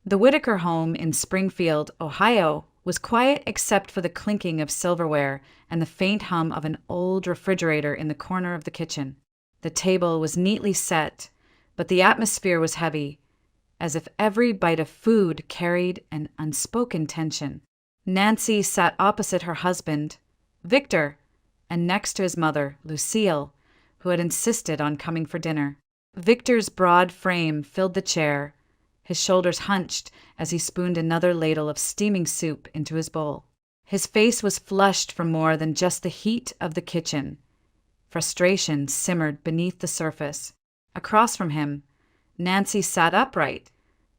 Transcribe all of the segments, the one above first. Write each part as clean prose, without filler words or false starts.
The Whitaker home in Springfield, Ohio, was quiet except for the clinking of silverware and the faint hum of an old refrigerator in the corner of the kitchen. The table was neatly set, but the atmosphere was heavy, as if every bite of food carried an unspoken tension. Nancy sat opposite her husband, Victor, and next to his mother, Lucille, who had insisted on coming for dinner. Victor's broad frame filled the chair, his shoulders hunched as he spooned another ladle of steaming soup into his bowl. His face was flushed from more than just the heat of the kitchen. Frustration simmered beneath the surface. Across from him, Nancy sat upright,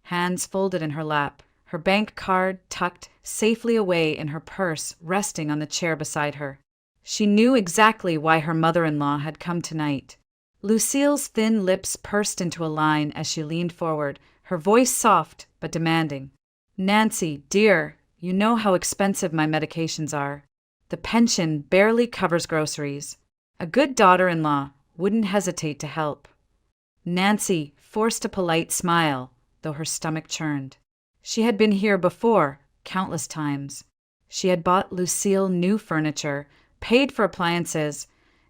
hands folded in her lap, her bank card tucked safely away in her purse resting on the chair beside her. She knew exactly why her mother-in-law had come tonight. Lucille's thin lips pursed into a line as she leaned forward, her voice soft but demanding. "Nancy, dear, you know how expensive my medications are. The pension barely covers groceries. A good daughter-in-law wouldn't hesitate to help." Nancy forced a polite smile, though her stomach churned. She had been here before, countless times. She had bought Lucille new furniture, paid for appliances,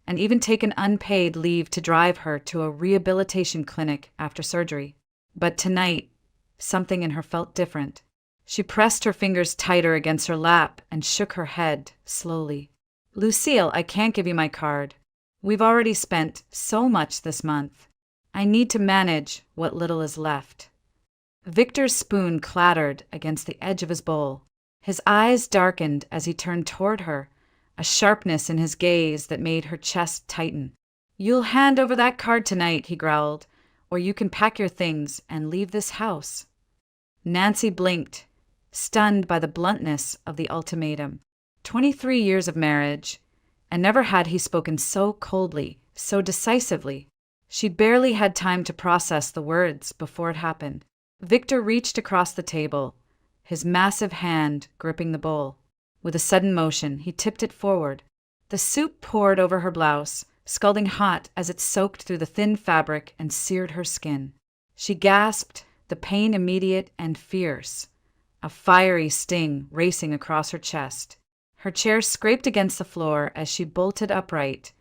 and even taken unpaid leave to drive her to a rehabilitation clinic after surgery. But tonight, something in her felt different. She pressed her fingers tighter against her lap and shook her head slowly. "Lucille, I can't give you my card. We've already spent so much this month. I need to manage what little is left." Victor's spoon clattered against the edge of his bowl. His eyes darkened as he turned toward her, a sharpness in his gaze that made her chest tighten. "You'll hand over that card tonight," he growled, "or you can pack your things and leave this house." Nancy blinked, stunned by the bluntness of the ultimatum. 23 years of marriage, and never had he spoken so coldly, so decisively. She barely had time to process the words before it happened. Victor reached across the table, his massive hand gripping the bowl. With a sudden motion, he tipped it forward. The soup poured over her blouse, scalding hot as it soaked through the thin fabric and seared her skin. She gasped, the pain immediate and fierce, a fiery sting racing across her chest. Her chair scraped against the floor as she bolted upright,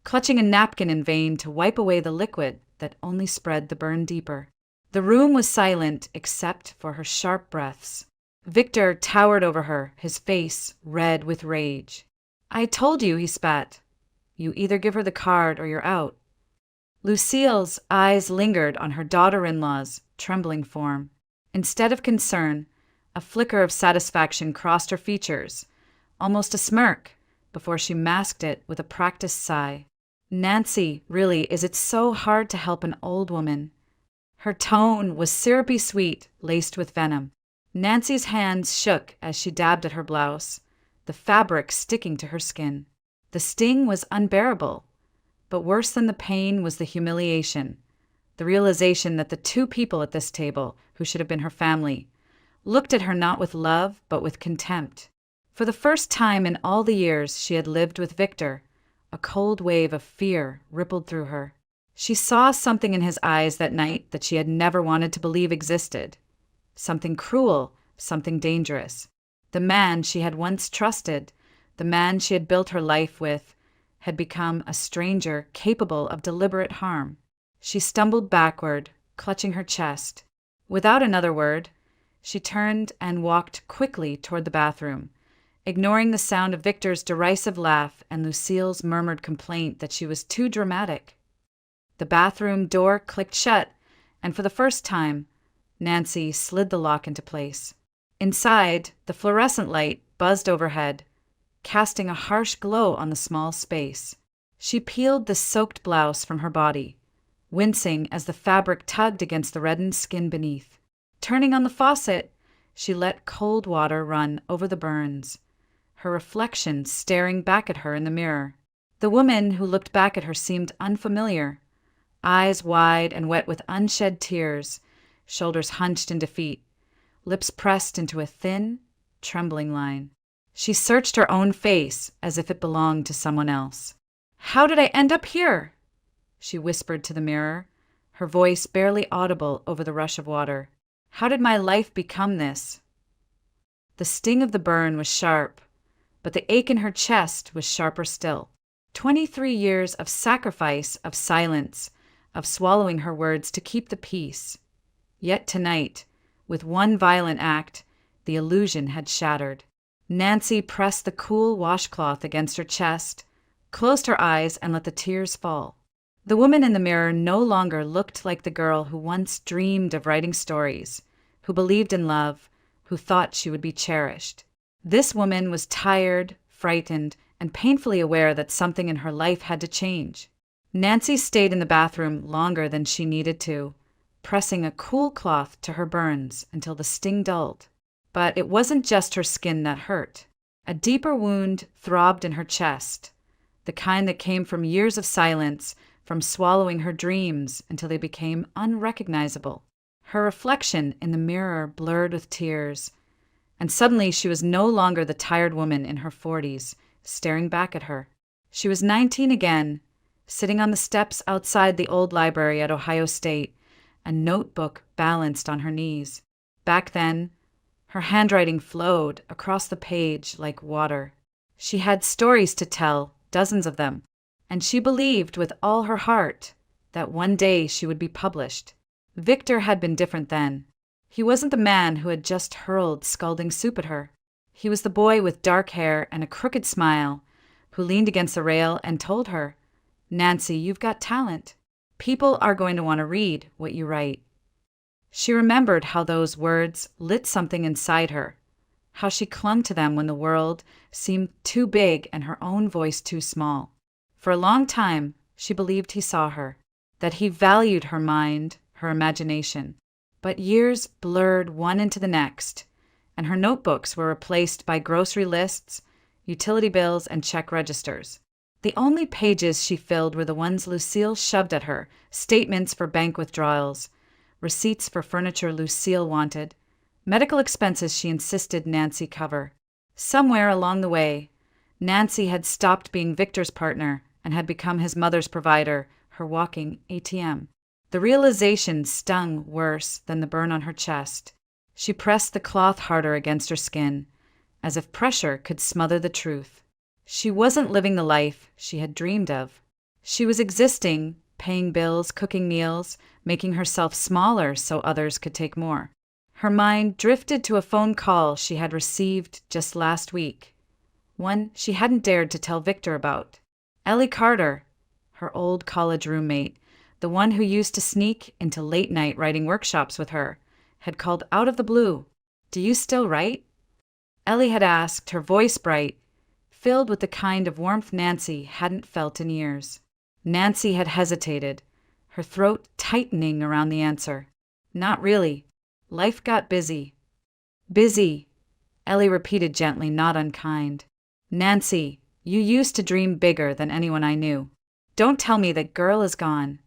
clutching a napkin in vain to wipe away the liquid that only spread the burn deeper. The room was silent except for her sharp breaths. Victor towered over her, his face red with rage. "I told you," he spat. "You either give her the card or you're out." Lucille's eyes lingered on her daughter-in-law's trembling form. Instead of concern, a flicker of satisfaction crossed her features, almost a smirk, before she masked it with a practiced sigh. "Nancy, really, is it so hard to help an old woman?" Her tone was syrupy sweet, laced with venom. Nancy's hands shook as she dabbed at her blouse, the fabric sticking to her skin. The sting was unbearable, but worse than the pain was the humiliation, the realization that the two people at this table, who should have been her family, looked at her not with love but with contempt. For the first time in all the years she had lived with Victor, a cold wave of fear rippled through her. She saw something in his eyes that night that she had never wanted to believe existed. Something cruel, something dangerous. The man she had once trusted, the man she had built her life with, had become a stranger capable of deliberate harm. She stumbled backward, clutching her chest. Without another word, she turned and walked quickly toward the bathroom, ignoring the sound of Victor's derisive laugh and Lucille's murmured complaint that she was too dramatic. The bathroom door clicked shut, and for the first time, Nancy slid the lock into place. Inside, the fluorescent light buzzed overhead, casting a harsh glow on the small space. She peeled the soaked blouse from her body, wincing as the fabric tugged against the reddened skin beneath. Turning on the faucet, she let cold water run over the burns, her reflection staring back at her in the mirror. The woman who looked back at her seemed unfamiliar, eyes wide and wet with unshed tears, shoulders hunched in defeat, lips pressed into a thin, trembling line. She searched her own face as if it belonged to someone else. "How did I end up here?" she whispered to the mirror, her voice barely audible over the rush of water. How did my life become this? The sting of the burn was sharp, but the ache in her chest was sharper still. 23 years of sacrifice, of silence, of swallowing her words to keep the peace. Yet tonight, with one violent act, the illusion had shattered. Nancy pressed the cool washcloth against her chest, closed her eyes, and let the tears fall. The woman in the mirror no longer looked like the girl who once dreamed of writing stories, who believed in love, who thought she would be cherished. This woman was tired, frightened, and painfully aware that something in her life had to change. Nancy stayed in the bathroom longer than she needed to, pressing a cool cloth to her burns until the sting dulled. But it wasn't just her skin that hurt. A deeper wound throbbed in her chest, the kind that came from years of silence, from swallowing her dreams until they became unrecognizable. Her reflection in the mirror blurred with tears, and suddenly she was no longer the tired woman in her 40s, staring back at her. She was 19 again, sitting on the steps outside the old library at Ohio State, a notebook balanced on her knees. Back then, her handwriting flowed across the page like water. She had stories to tell, dozens of them, and she believed with all her heart that one day she would be published. Victor had been different then. He wasn't the man who had just hurled scalding soup at her. He was the boy with dark hair and a crooked smile who leaned against the rail and told her, "Nancy, you've got talent. People are going to want to read what you write." She remembered how those words lit something inside her, how she clung to them when the world seemed too big and her own voice too small. For a long time, she believed he saw her, that he valued her mind, her imagination. But years blurred one into the next, and her notebooks were replaced by grocery lists, utility bills, and check registers. The only pages she filled were the ones Lucille shoved at her, statements for bank withdrawals, receipts for furniture Lucille wanted, medical expenses she insisted Nancy cover. Somewhere along the way, Nancy had stopped being Victor's partner and had become his mother's provider, her walking ATM. The realization stung worse than the burn on her chest. She pressed the cloth harder against her skin, as if pressure could smother the truth. She wasn't living the life she had dreamed of. She was existing, paying bills, cooking meals, making herself smaller so others could take more. Her mind drifted to a phone call she had received just last week, one she hadn't dared to tell Victor about. Ellie Carter, her old college roommate, the one who used to sneak into late-night writing workshops with her, had called out of the blue. "Do you still write?" Ellie had asked, her voice bright, filled with the kind of warmth Nancy hadn't felt in years. Nancy had hesitated, her throat tightening around the answer. "Not really. Life got busy." "Busy," Ellie repeated gently, not unkind. "Nancy, you used to dream bigger than anyone I knew. Don't tell me that girl is gone."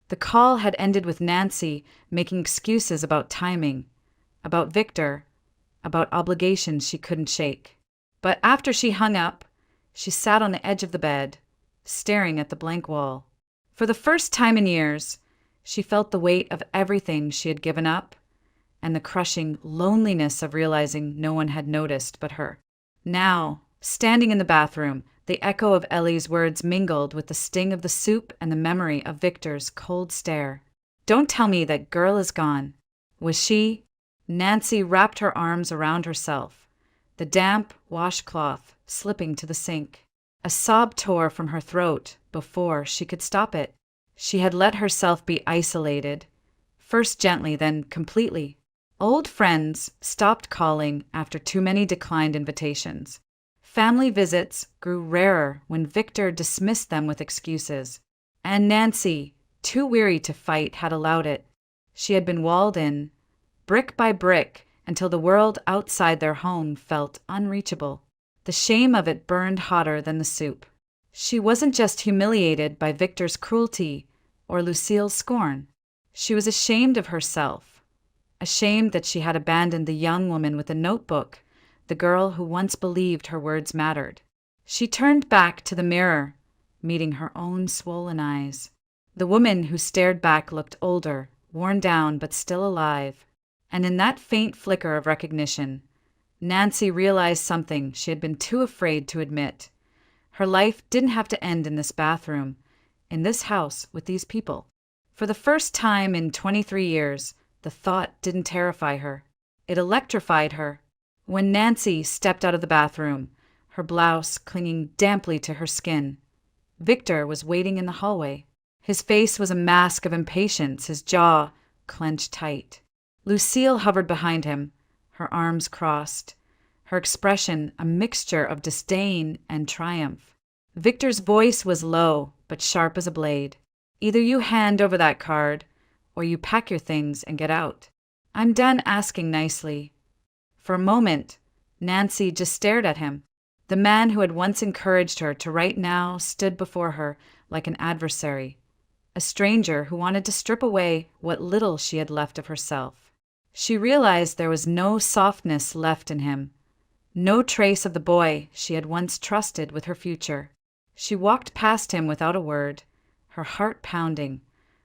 The call had ended with Nancy making excuses about timing, about Victor, about obligations she couldn't shake. But after she hung up, she sat on the edge of the bed, staring at the blank wall. For the first time in years, she felt the weight of everything she had given up and the crushing loneliness of realizing no one had noticed but her. Now, standing in the bathroom, the echo of Ellie's words mingled with the sting of the soup and the memory of Victor's cold stare. "Don't tell me that girl is gone." Was she? Nancy wrapped her arms around herself, the damp washcloth slipping to the sink. A sob tore from her throat before she could stop it. She had let herself be isolated, first gently, then completely. Old friends stopped calling after too many declined invitations. Family visits grew rarer when Victor dismissed them with excuses. And Nancy, too weary to fight, had allowed it. She had been walled in, brick by brick, until the world outside their home felt unreachable. The shame of it burned hotter than the soup. She wasn't just humiliated by Victor's cruelty or Lucille's scorn. She was ashamed of herself, ashamed that she had abandoned the young woman with a notebook, the girl who once believed her words mattered. She turned back to the mirror, meeting her own swollen eyes. The woman who stared back looked older, worn down, but still alive. And in that faint flicker of recognition, Nancy realized something she had been too afraid to admit. Her life didn't have to end in this bathroom, in this house with these people. For the first time in 23 years, the thought didn't terrify her. It electrified her. When Nancy stepped out of the bathroom, her blouse clinging damply to her skin, Victor was waiting in the hallway. His face was a mask of impatience, his jaw clenched tight. Lucille hovered behind him, her arms crossed, her expression a mixture of disdain and triumph. Victor's voice was low, but sharp as a blade. Either you hand over that card, or you pack your things and get out. I'm done asking nicely. For a moment, Nancy just stared at him. The man who had once encouraged her to write now stood before her like an adversary, a stranger who wanted to strip away what little she had left of herself. She realized there was no softness left in him, no trace of the boy she had once trusted with her future. She walked past him without a word, her heart pounding,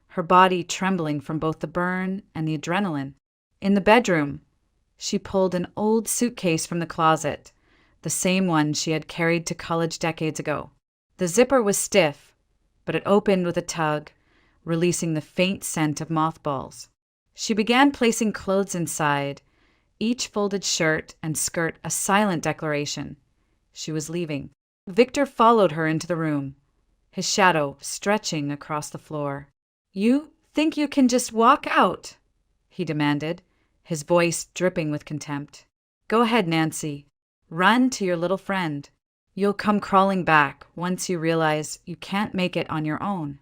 her body trembling from both the burn and the adrenaline. In the bedroom, she pulled an old suitcase from the closet, the same one she had carried to college decades ago. The zipper was stiff, but it opened with a tug, releasing the faint scent of mothballs. She began placing clothes inside, each folded shirt and skirt a silent declaration. She was leaving. Victor followed her into the room, his shadow stretching across the floor. "You think you can just walk out?" he demanded, his voice dripping with contempt. "Go ahead, Nancy. Run to your little friend. You'll come crawling back once you realize you can't make it on your own."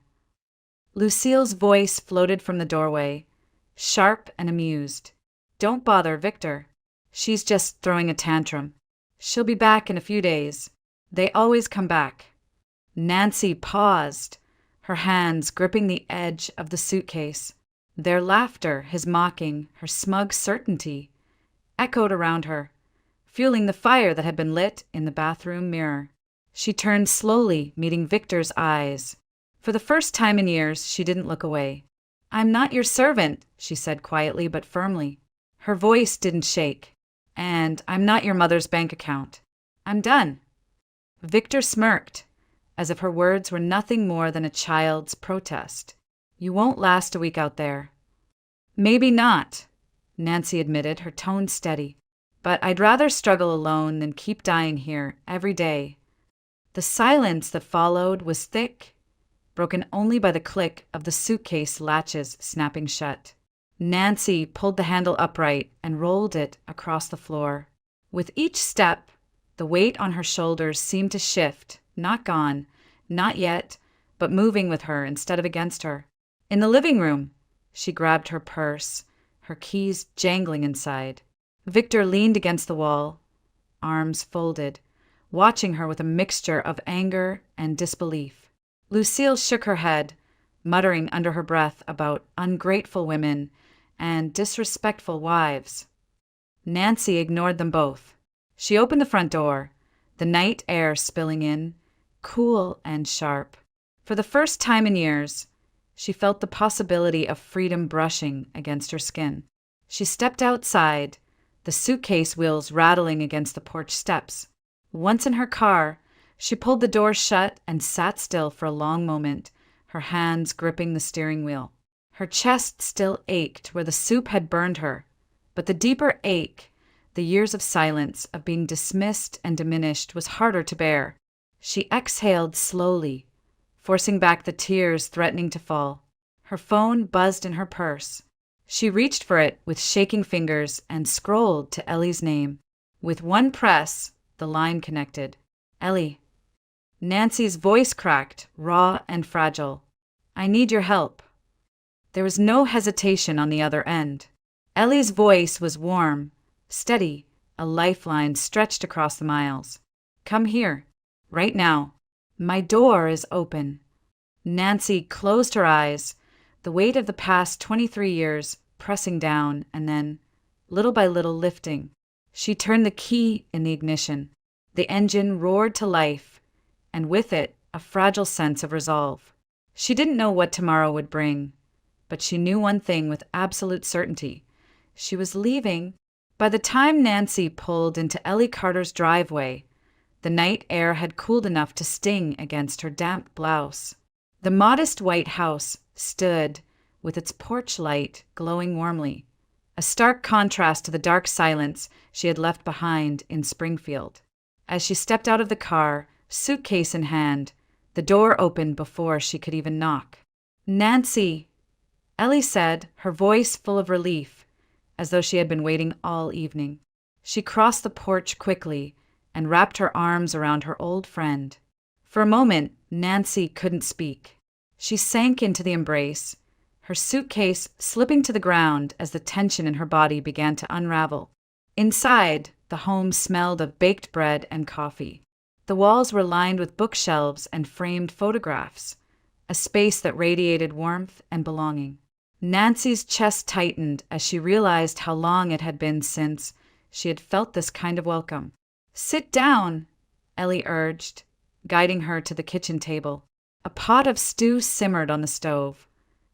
Lucille's voice floated from the doorway, sharp and amused. "Don't bother Victor. She's just throwing a tantrum. She'll be back in a few days. They always come back." Nancy paused, her hands gripping the edge of the suitcase. Their laughter, his mocking, her smug certainty, echoed around her, fueling the fire that had been lit in the bathroom mirror. She turned slowly, meeting Victor's eyes. For the first time in years, she didn't look away. "I'm not your servant," she said quietly but firmly. Her voice didn't shake. "And I'm not your mother's bank account. I'm done." Victor smirked, as if her words were nothing more than a child's protest. "You won't last a week out there." "Maybe not," Nancy admitted, her tone steady. "But I'd rather struggle alone than keep dying here every day." The silence that followed was thick, broken only by the click of the suitcase latches snapping shut. Nancy pulled the handle upright and rolled it across the floor. With each step, the weight on her shoulders seemed to shift, not gone, not yet, but moving with her instead of against her. In the living room, she grabbed her purse, her keys jangling inside. Victor leaned against the wall, arms folded, watching her with a mixture of anger and disbelief. Lucille shook her head, muttering under her breath about ungrateful women and disrespectful wives. Nancy ignored them both. She opened the front door, the night air spilling in, cool and sharp. For the first time in years, she felt the possibility of freedom brushing against her skin. She stepped outside, the suitcase wheels rattling against the porch steps. Once in her car, she pulled the door shut and sat still for a long moment, her hands gripping the steering wheel. Her chest still ached where the soup had burned her, but the deeper ache, the years of silence, of being dismissed and diminished, was harder to bear. She exhaled slowly, forcing back the tears threatening to fall. Her phone buzzed in her purse. She reached for it with shaking fingers and scrolled to Ellie's name. With one press, the line connected. "Ellie." Nancy's voice cracked, raw and fragile. "I need your help." There was no hesitation on the other end. Ellie's voice was warm, steady, a lifeline stretched across the miles. "Come here, right now. My door is open." Nancy closed her eyes, the weight of the past 23 years pressing down and then, little by little, lifting. She turned the key in the ignition. The engine roared to life, and with it, a fragile sense of resolve. She didn't know what tomorrow would bring, but she knew one thing with absolute certainty. She was leaving. By the time Nancy pulled into Ellie Carter's driveway, the night air had cooled enough to sting against her damp blouse. The modest white house stood, with its porch light glowing warmly, a stark contrast to the dark silence she had left behind in Springfield. As she stepped out of the car, suitcase in hand, the door opened before she could even knock. "Nancy," Ellie said, her voice full of relief, as though she had been waiting all evening. She crossed the porch quickly and wrapped her arms around her old friend. For a moment, Nancy couldn't speak. She sank into the embrace, her suitcase slipping to the ground as the tension in her body began to unravel. Inside, the home smelled of baked bread and coffee. The walls were lined with bookshelves and framed photographs, a space that radiated warmth and belonging. Nancy's chest tightened as she realized how long it had been since she had felt this kind of welcome. "Sit down," Ellie urged, guiding her to the kitchen table. A pot of stew simmered on the stove,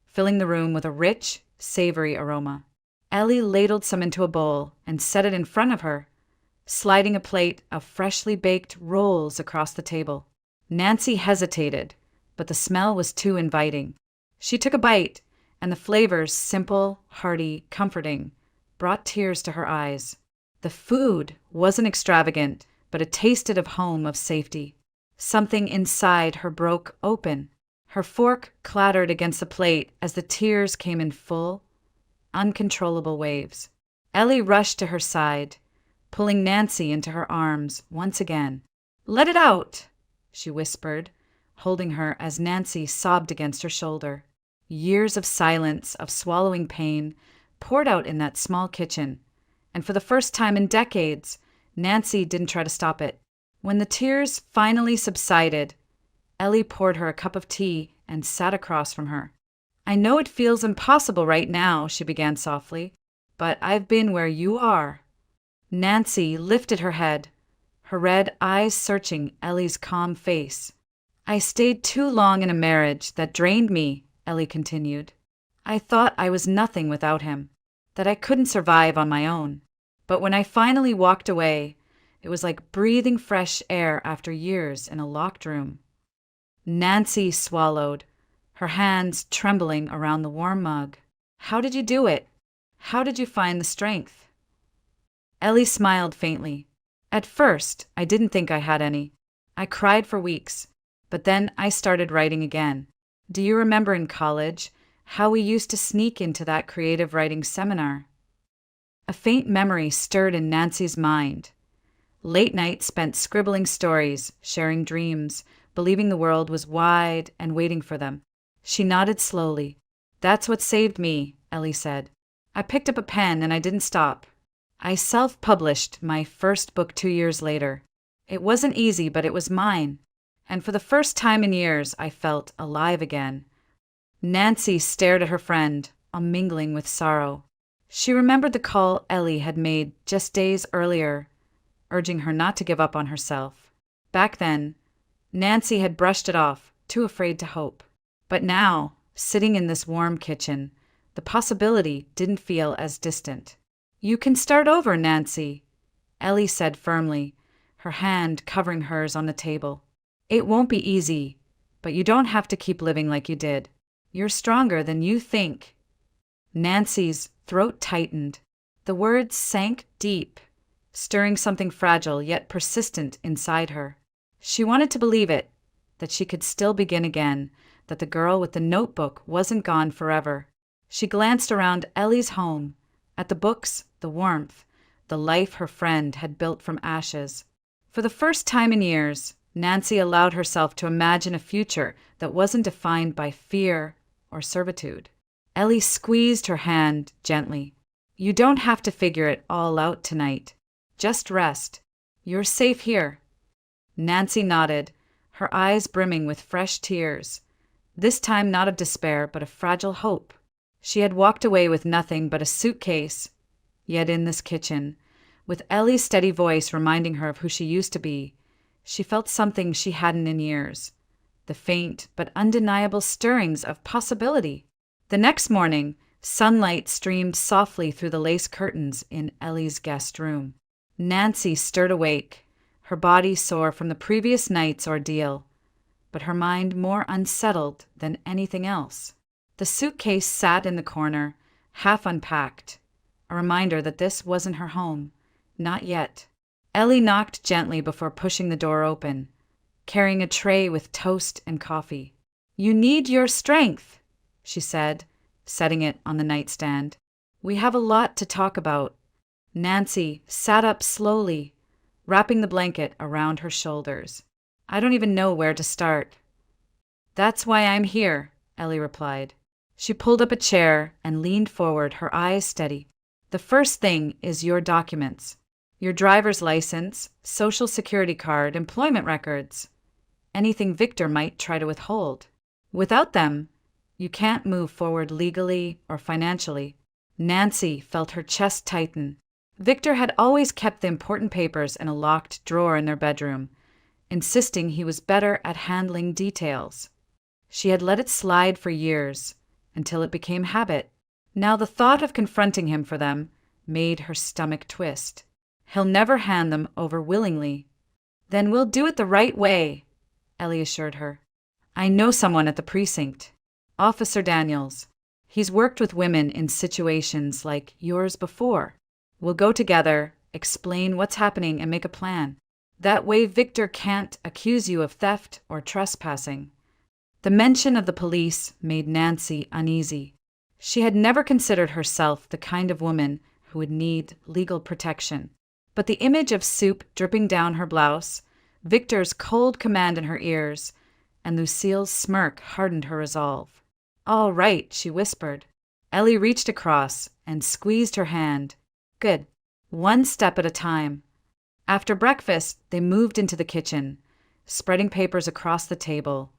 filling the room with a rich, savory aroma. Ellie ladled some into a bowl and set it in front of her, sliding a plate of freshly baked rolls across the table. Nancy hesitated, but the smell was too inviting. She took a bite, and the flavors, simple, hearty, comforting, brought tears to her eyes. The food wasn't extravagant, but it tasted of home, of safety. Something inside her broke open. Her fork clattered against the plate as the tears came in full, uncontrollable waves. Ellie rushed to her side, pulling Nancy into her arms once again. "Let it out," she whispered, holding her as Nancy sobbed against her shoulder. Years of silence, of swallowing pain, poured out in that small kitchen, and for the first time in decades, Nancy didn't try to stop it. When the tears finally subsided, Ellie poured her a cup of tea and sat across from her. "I know it feels impossible right now," she began softly, "but I've been where you are." Nancy lifted her head, her red eyes searching Ellie's calm face. "I stayed too long in a marriage that drained me," Ellie continued. "I thought I was nothing without him, that I couldn't survive on my own. But when I finally walked away, it was like breathing fresh air after years in a locked room." Nancy swallowed, her hands trembling around the warm mug. "How did you do it? How did you find the strength?" Ellie smiled faintly. "At first, I didn't think I had any. I cried for weeks, but then I started writing again. Do you remember in college how we used to sneak into that creative writing seminar?" A faint memory stirred in Nancy's mind. Late nights spent scribbling stories, sharing dreams, believing the world was wide and waiting for them. She nodded slowly. "That's what saved me," Ellie said. "I picked up a pen and I didn't stop. I self-published my first book 2 years later. It wasn't easy, but it was mine. And for the first time in years, I felt alive again." Nancy stared at her friend, mingling with sorrow. She remembered the call Ellie had made just days earlier, urging her not to give up on herself. Back then, Nancy had brushed it off, too afraid to hope. But now, sitting in this warm kitchen, the possibility didn't feel as distant. "You can start over, Nancy," Ellie said firmly, her hand covering hers on the table. "It won't be easy, but you don't have to keep living like you did. You're stronger than you think." Nancy's throat tightened. The words sank deep, stirring something fragile yet persistent inside her. She wanted to believe it, that she could still begin again, that the girl with the notebook wasn't gone forever. She glanced around Ellie's home, at the books, the warmth, the life her friend had built from ashes. For the first time in years, Nancy allowed herself to imagine a future that wasn't defined by fear or servitude. Ellie squeezed her hand gently. "You don't have to figure it all out tonight. Just rest. You're safe here." Nancy nodded, her eyes brimming with fresh tears, this time not of despair but of fragile hope. She had walked away with nothing but a suitcase, yet in this kitchen, with Ellie's steady voice reminding her of who she used to be, she felt something she hadn't in years, the faint but undeniable stirrings of possibility. The next morning, Sunlight streamed softly through the lace curtains in Ellie's guest room. Nancy stirred awake, her body sore from the previous night's ordeal, but her mind more unsettled than anything else. The suitcase sat in the corner, half unpacked, a reminder that this wasn't her home. Not yet. Ellie knocked gently before pushing the door open, carrying a tray with toast and coffee. "You need your strength," she said, setting it on the nightstand. "We have a lot to talk about." Nancy sat up slowly, wrapping the blanket around her shoulders. "I don't even know where to start." "That's why I'm here," Ellie replied. She pulled up a chair and leaned forward, her eyes steady. "The first thing is your documents. Your driver's license, social security card, employment records. Anything Victor might try to withhold. Without them, you can't move forward legally or financially." Nancy felt her chest tighten. Victor had always kept the important papers in a locked drawer in their bedroom, insisting he was better at handling details. She had let it slide for years, until it became habit. Now the thought of confronting him for them made her stomach twist. He'll never hand them over willingly. "Then we'll do it the right way," Ellie assured her. "I know someone at the precinct. Officer Daniels. He's worked with women in situations like yours before. We'll go together, explain what's happening, and make a plan. That way Victor can't accuse you of theft or trespassing." The mention of the police made Nancy uneasy. She had never considered herself the kind of woman who would need legal protection. But the image of soup dripping down her blouse, Victor's cold command in her ears, and Lucille's smirk hardened her resolve. "All right," she whispered. Ellie reached across and squeezed her hand. "Good. One step at a time." After breakfast, they moved into the kitchen, spreading papers across the table.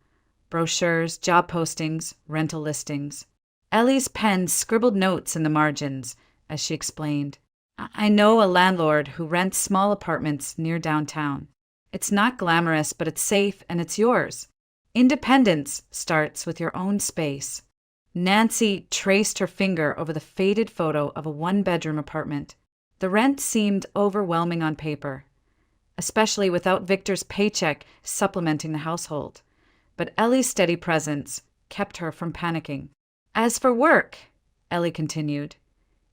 Brochures, job postings, rental listings. Ellie's pen scribbled notes in the margins as she explained. "I know a landlord who rents small apartments near downtown. It's not glamorous, but it's safe and it's yours. Independence starts with your own space." Nancy traced her finger over the faded photo of a one-bedroom apartment. The rent seemed overwhelming on paper, especially without Victor's paycheck supplementing the household. But Ellie's steady presence kept her from panicking. "As for work," Ellie continued,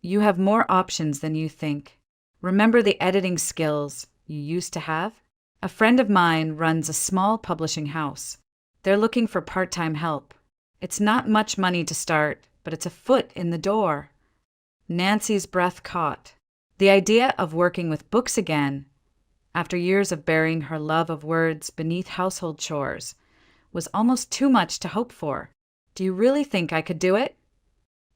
"you have more options than you think. Remember the editing skills you used to have? A friend of mine runs a small publishing house. They're looking for part-time help. It's not much money to start, but it's a foot in the door." Nancy's breath caught. The idea of working with books again, after years of burying her love of words beneath household chores, was almost too much to hope for. "Do you really think I could do it?"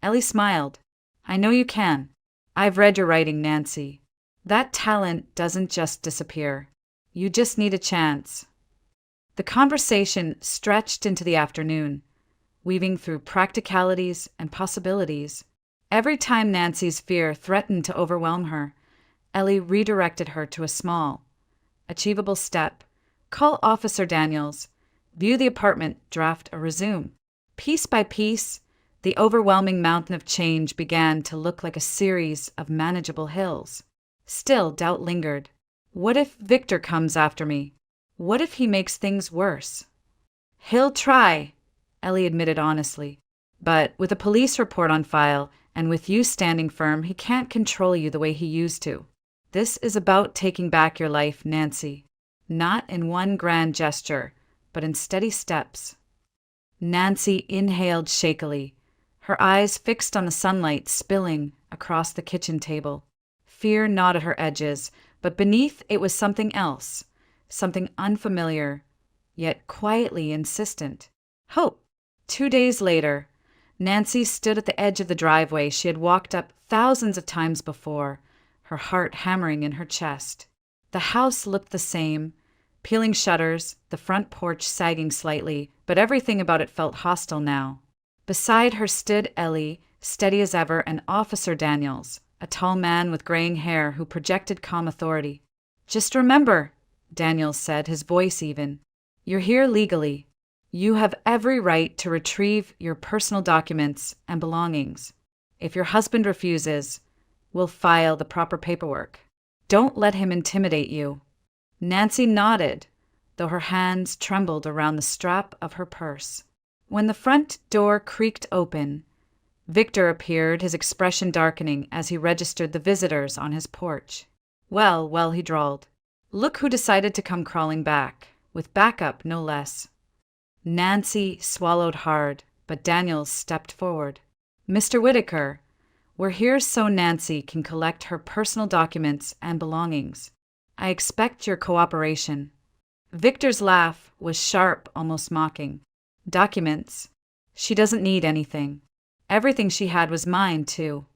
Ellie smiled. "I know you can. I've read your writing, Nancy. That talent doesn't just disappear. You just need a chance." The conversation stretched into the afternoon, weaving through practicalities and possibilities. Every time Nancy's fear threatened to overwhelm her, Ellie redirected her to a small, achievable step. Call Officer Daniels, view the apartment, draft a resume. Piece by piece, the overwhelming mountain of change began to look like a series of manageable hills. Still, doubt lingered. What if Victor comes after me? What if he makes things worse? "He'll try," Ellie admitted honestly. "But with a police report on file, and with you standing firm, he can't control you the way he used to. This is about taking back your life, Nancy. Not in one grand gesture, but in steady steps." Nancy inhaled shakily, her eyes fixed on the sunlight spilling across the kitchen table. Fear gnawed at her edges, but beneath it was something else, something unfamiliar, yet quietly insistent. Hope. 2 days later, Nancy stood at the edge of the driveway she had walked up thousands of times before, her heart hammering in her chest. The house looked the same, peeling shutters, the front porch sagging slightly, but everything about it felt hostile now. Beside her stood Ellie, steady as ever, and Officer Daniels, a tall man with graying hair who projected calm authority. "Just remember," Daniels said, his voice even, "you're here legally. You have every right to retrieve your personal documents and belongings. If your husband refuses, we'll file the proper paperwork. Don't let him intimidate you." Nancy nodded, though her hands trembled around the strap of her purse. When the front door creaked open, Victor appeared, his expression darkening as he registered the visitors on his porch. "Well, well," he drawled. "Look who decided to come crawling back, with backup no less." Nancy swallowed hard, but Daniels stepped forward. "Mr. Whitaker, we're here so Nancy can collect her personal documents and belongings. I expect your cooperation." Victor's laugh was sharp, almost mocking. "Documents? She doesn't need anything. Everything she had was mine, too."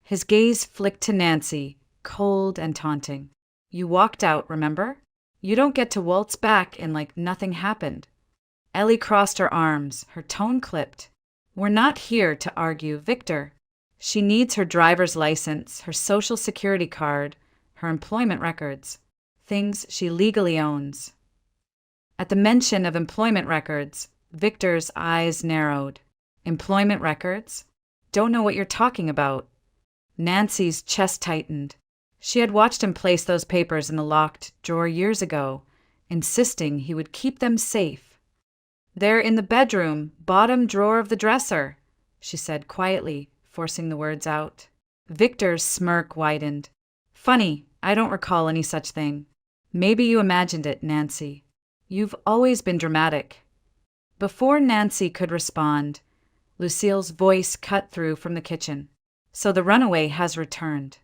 His gaze flicked to Nancy, cold and taunting. "You walked out, remember? You don't get to waltz back in like nothing happened." Ellie crossed her arms, her tone clipped. "We're not here to argue, Victor. She needs her driver's license, her social security card, her employment records, things she legally owns." At the mention of employment records, Victor's eyes narrowed. "Employment records? Don't know what you're talking about." Nancy's chest tightened. She had watched him place those papers in the locked drawer years ago, insisting he would keep them safe. "They're in the bedroom, bottom drawer of the dresser," she said quietly, forcing the words out. Victor's smirk widened. "Funny, I don't recall any such thing. Maybe you imagined it, Nancy. You've always been dramatic." Before Nancy could respond, Lucille's voice cut through from the kitchen. "So the runaway has returned.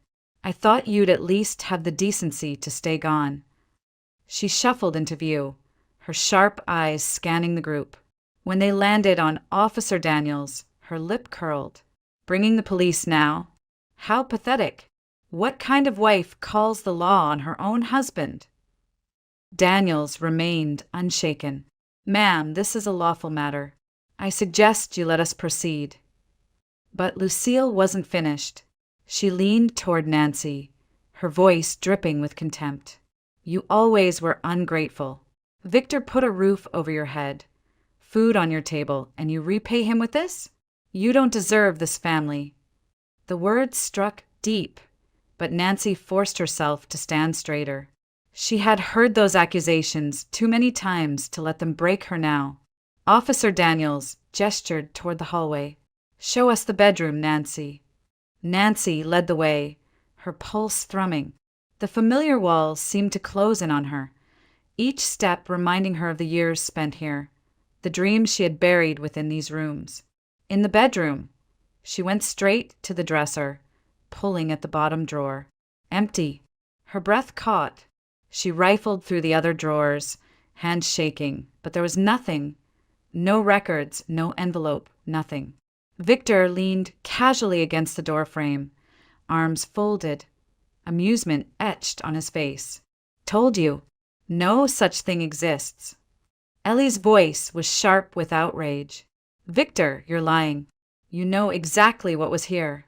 I thought you'd at least have the decency to stay gone." She shuffled into view, her sharp eyes scanning the group. When they landed on Officer Daniels, her lip curled. "Bringing the police now? How pathetic. What kind of wife calls the law on her own husband?" Daniels remained unshaken. "Ma'am, this is a lawful matter. I suggest you let us proceed." But Lucille wasn't finished. She leaned toward Nancy, her voice dripping with contempt. "You always were ungrateful. Victor put a roof over your head, food on your table, and you repay him with this? You don't deserve this family." The words struck deep, but Nancy forced herself to stand straighter. She had heard those accusations too many times to let them break her now. Officer Daniels gestured toward the hallway. "Show us the bedroom, Nancy." Nancy led the way, her pulse thrumming. The familiar walls seemed to close in on her, each step reminding her of the years spent here, the dreams she had buried within these rooms. In the bedroom, she went straight to the dresser, pulling at the bottom drawer. Empty. Her breath caught. She rifled through the other drawers, hands shaking, but there was nothing. No records, no envelope, nothing. Victor leaned casually against the doorframe, arms folded, amusement etched on his face. "Told you, no such thing exists." Ellie's voice was sharp with outrage. "Victor, you're lying. You know exactly what was here."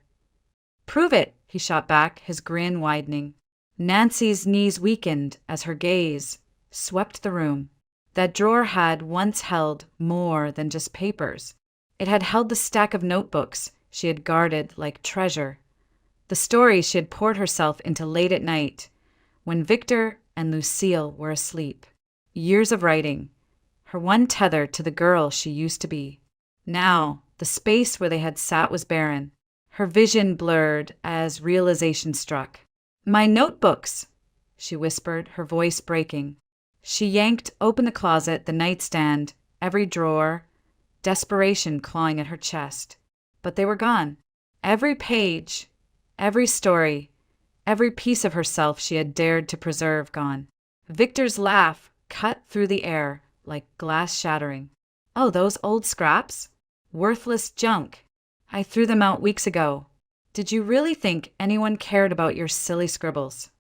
"Prove it," he shot back, his grin widening. Nancy's knees weakened as her gaze swept the room. That drawer had once held more than just papers. It had held the stack of notebooks she had guarded like treasure, the stories she had poured herself into late at night, when Victor and Lucille were asleep. Years of writing, her one tether to the girl she used to be. Now, the space where they had sat was barren. Her vision blurred as realization struck. "My notebooks," she whispered, her voice breaking. She yanked open the closet, the nightstand, every drawer, desperation clawing at her chest. But they were gone. Every page, every story, every piece of herself she had dared to preserve gone. Victor's laugh cut through the air like glass shattering. "Oh, those old scraps? Worthless junk. I threw them out weeks ago. Did you really think anyone cared about your silly scribbles?"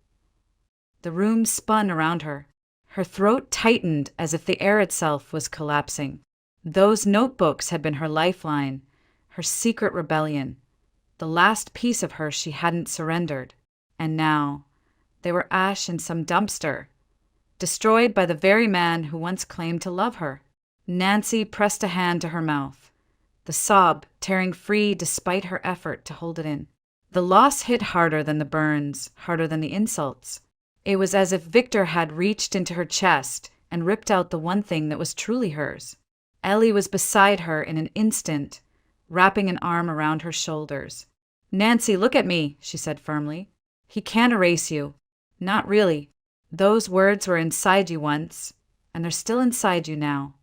The room spun around her. Her throat tightened as if the air itself was collapsing. Those notebooks had been her lifeline, her secret rebellion, the last piece of her she hadn't surrendered. And now, they were ash in some dumpster, destroyed by the very man who once claimed to love her. Nancy pressed a hand to her mouth. the sob tearing free despite her effort to hold it in. The loss hit harder than the burns, harder than the insults. It was as if Victor had reached into her chest and ripped out the one thing that was truly hers. Ellie was beside her in an instant, wrapping an arm around her shoulders. "Nancy, look at me," she said firmly. "He can't erase you. Not really. Those words were inside you once, and they're still inside you now."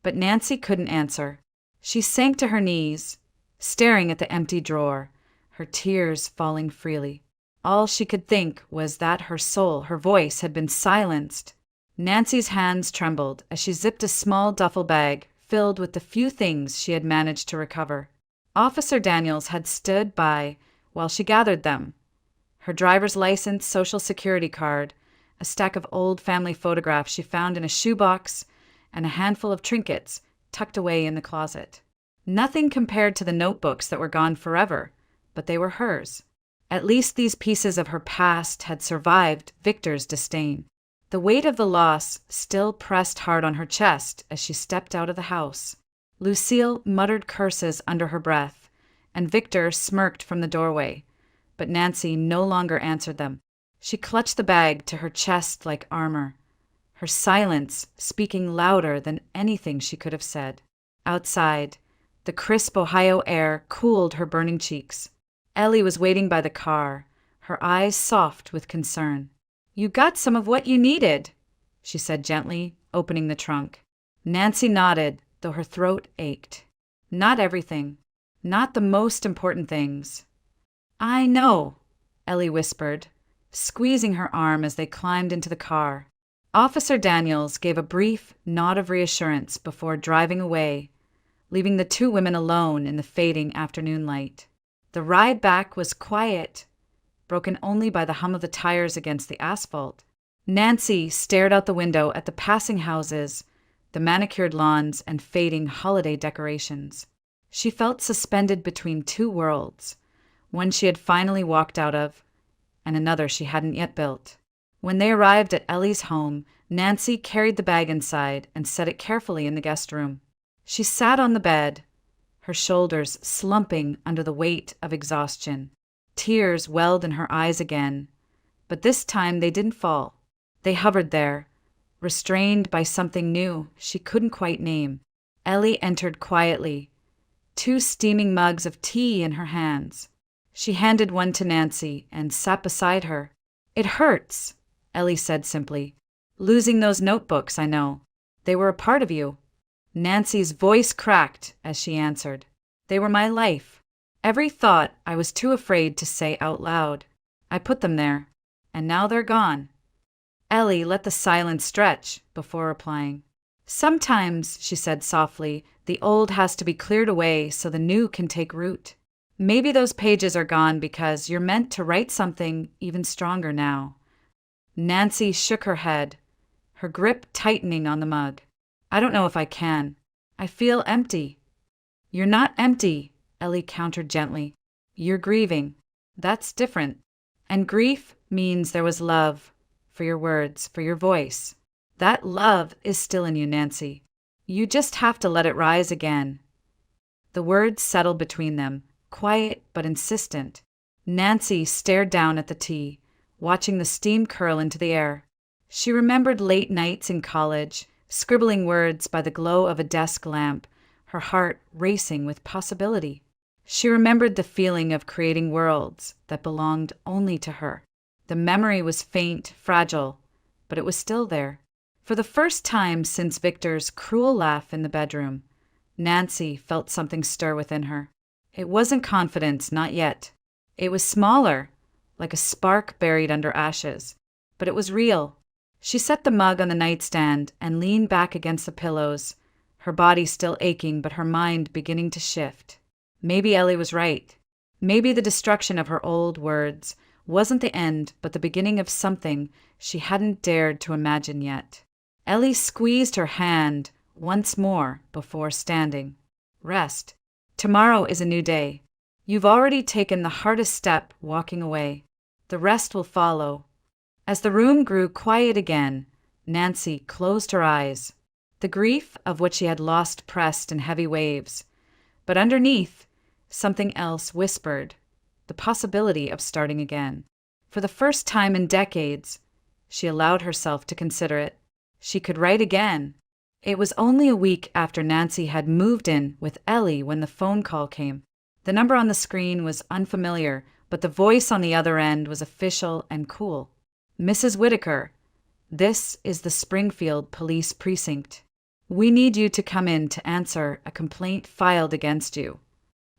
But Nancy couldn't answer. She sank to her knees, staring at the empty drawer, her tears falling freely. All she could think was that her soul, her voice, had been silenced. Nancy's hands trembled as she zipped a small duffel bag filled with the few things she had managed to recover. Officer Daniels had stood by while she gathered them. Her driver's license, social security card, a stack of old family photographs she found in a shoebox, and a handful of trinkets tucked away in the closet. Nothing compared to the notebooks that were gone forever, but they were hers. At least these pieces of her past had survived Victor's disdain. The weight of the loss still pressed hard on her chest as she stepped out of the house. Lucille muttered curses under her breath, and Victor smirked from the doorway, but Nancy no longer answered them. She clutched the bag to her chest like armor, her silence speaking louder than anything she could have said. Outside, the crisp Ohio air cooled her burning cheeks. Ellie was waiting by the car, her eyes soft with concern. "You got some of what you needed," she said gently, opening the trunk. Nancy nodded, though her throat ached. "Not everything. Not the most important things." "I know," Ellie whispered, squeezing her arm as they climbed into the car. Officer Daniels gave a brief nod of reassurance before driving away, leaving the two women alone in the fading afternoon light. The ride back was quiet, broken only by the hum of the tires against the asphalt. Nancy stared out the window at the passing houses, the manicured lawns, and fading holiday decorations. She felt suspended between two worlds, one she had finally walked out of, and another she hadn't yet built. When they arrived at Ellie's home, Nancy carried the bag inside and set it carefully in the guest room. She sat on the bed, her shoulders slumping under the weight of exhaustion. Tears welled in her eyes again, but this time they didn't fall. They hovered there, restrained by something new she couldn't quite name. Ellie entered quietly, two steaming mugs of tea in her hands. She handed one to Nancy and sat beside her. "It hurts," Ellie said simply. "Losing those notebooks, I know. They were a part of you." Nancy's voice cracked as she answered. "They were my life. Every thought I was too afraid to say out loud. I put them there, and now they're gone." Ellie let the silence stretch before replying. "Sometimes," she said softly, "the old has to be cleared away so the new can take root. Maybe those pages are gone because you're meant to write something even stronger now." Nancy shook her head, her grip tightening on the mug. "I don't know if I can. I feel empty." "You're not empty," Ellie countered gently. "You're grieving. That's different. And grief means there was love, for your words, for your voice. That love is still in you, Nancy. You just have to let it rise again." The words settled between them, quiet but insistent. Nancy stared down at the tea, watching the steam curl into the air. She remembered late nights in college, scribbling words by the glow of a desk lamp, her heart racing with possibility. She remembered the feeling of creating worlds that belonged only to her. The memory was faint, fragile, but it was still there. For the first time since Victor's cruel laugh in the bedroom, Nancy felt something stir within her. It wasn't confidence, not yet. It was smaller, like a spark buried under ashes, but it was real. She set the mug on the nightstand and leaned back against the pillows, her body still aching but her mind beginning to shift. Maybe Ellie was right. Maybe the destruction of her old words wasn't the end but the beginning of something she hadn't dared to imagine yet. Ellie squeezed her hand once more before standing. "Rest. Tomorrow is a new day. You've already taken the hardest step walking away. The rest will follow." As the room grew quiet again, Nancy closed her eyes. The grief of what she had lost pressed in heavy waves, But underneath, something else whispered, the possibility of starting again. For the first time in decades, she allowed herself to consider it. She could write again. It was only a week after Nancy had moved in with Ellie when the phone call came. The number on the screen was unfamiliar, but the voice on the other end was official and cool. Mrs. Whitaker, this is the Springfield Police Precinct. We need you to come in to answer a complaint filed against you.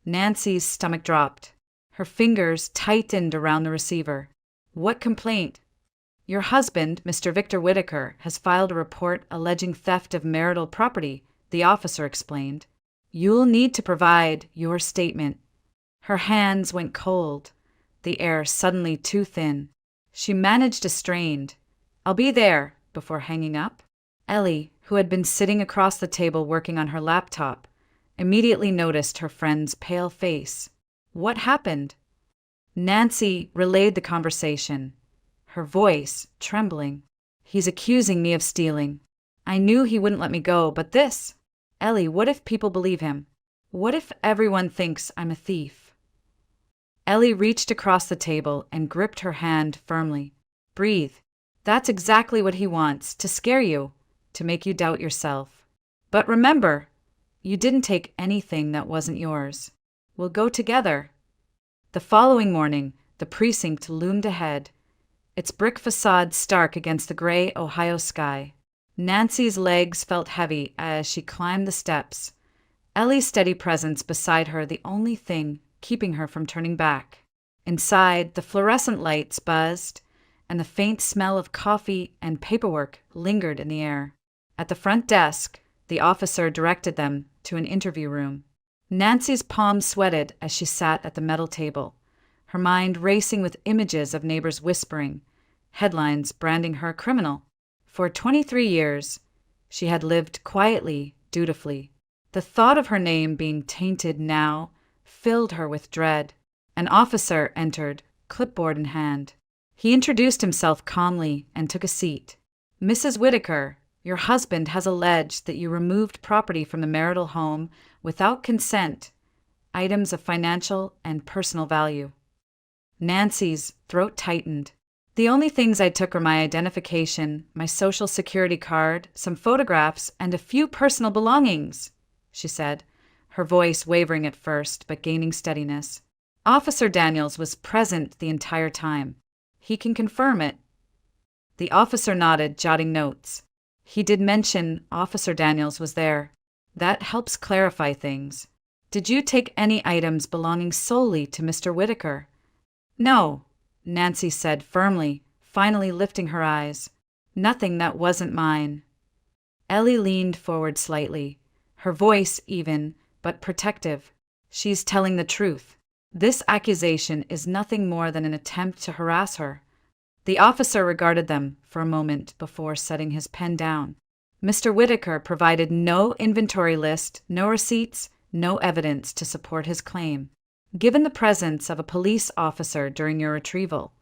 Nancy's stomach dropped. Her fingers tightened around the receiver. What complaint? Your husband, Mr. Victor Whitaker, has filed a report alleging theft of marital property, the officer explained. You'll need to provide your statement. Her hands went cold, the air suddenly too thin. She managed a strained, I'll be there, before hanging up. Ellie, who had been sitting across the table working on her laptop, immediately noticed her friend's pale face. What happened? Nancy relayed the conversation, her voice trembling. He's accusing me of stealing. I knew he wouldn't let me go, but this… Ellie, what if people believe him? What if everyone thinks I'm a thief? Ellie reached across the table and gripped her hand firmly. Breathe. That's exactly what he wants, to scare you, to make you doubt yourself. But remember, you didn't take anything that wasn't yours. We'll go together. The following morning, the precinct loomed ahead, its brick facade stark against the gray Ohio sky. Nancy's legs felt heavy as she climbed the steps, Ellie's steady presence beside her the only thing keeping her from turning back. Inside, the fluorescent lights buzzed, and the faint smell of coffee and paperwork lingered in the air. At the front desk, the officer directed them to an interview room. Nancy's palms sweated as she sat at the metal table, her mind racing with images of neighbors whispering, headlines branding her a criminal. For 23 years, she had lived quietly, dutifully. The thought of her name being tainted now filled her with dread. An officer entered, clipboard in hand. He introduced himself calmly and took a seat. Mrs. Whitaker, your husband has alleged that you removed property from the marital home without consent, items of financial and personal value. Nancy's throat tightened. The only things I took were my identification, my social security card, some photographs, and a few personal belongings, she said, her voice wavering at first but gaining steadiness. Officer Daniels was present the entire time. He can confirm it. The officer nodded, jotting notes. He did mention Officer Daniels was there. That helps clarify things. Did you take any items belonging solely to Mr. Whitaker? No, Nancy said firmly, finally lifting her eyes. Nothing that wasn't mine. Ellie leaned forward slightly, her voice even, but protective. She's telling the truth. This accusation is nothing more than an attempt to harass her. The officer regarded them for a moment before setting his pen down. Mr. Whitaker provided no inventory list, no receipts, no evidence to support his claim. Given the presence of a police officer during your retrieval,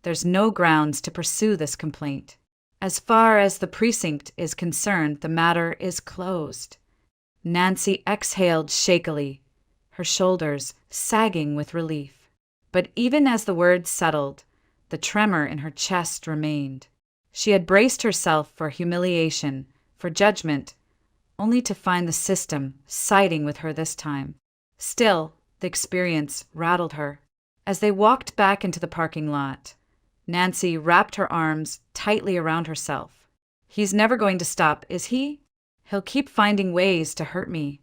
there's no grounds to pursue this complaint. As far as the precinct is concerned, the matter is closed. Nancy exhaled shakily, her shoulders sagging with relief. But even as the words settled, the tremor in her chest remained. She had braced herself for humiliation, for judgment, only to find the system siding with her this time. Still, the experience rattled her. As they walked back into the parking lot, Nancy wrapped her arms tightly around herself. He's never going to stop, is he? He'll keep finding ways to hurt me.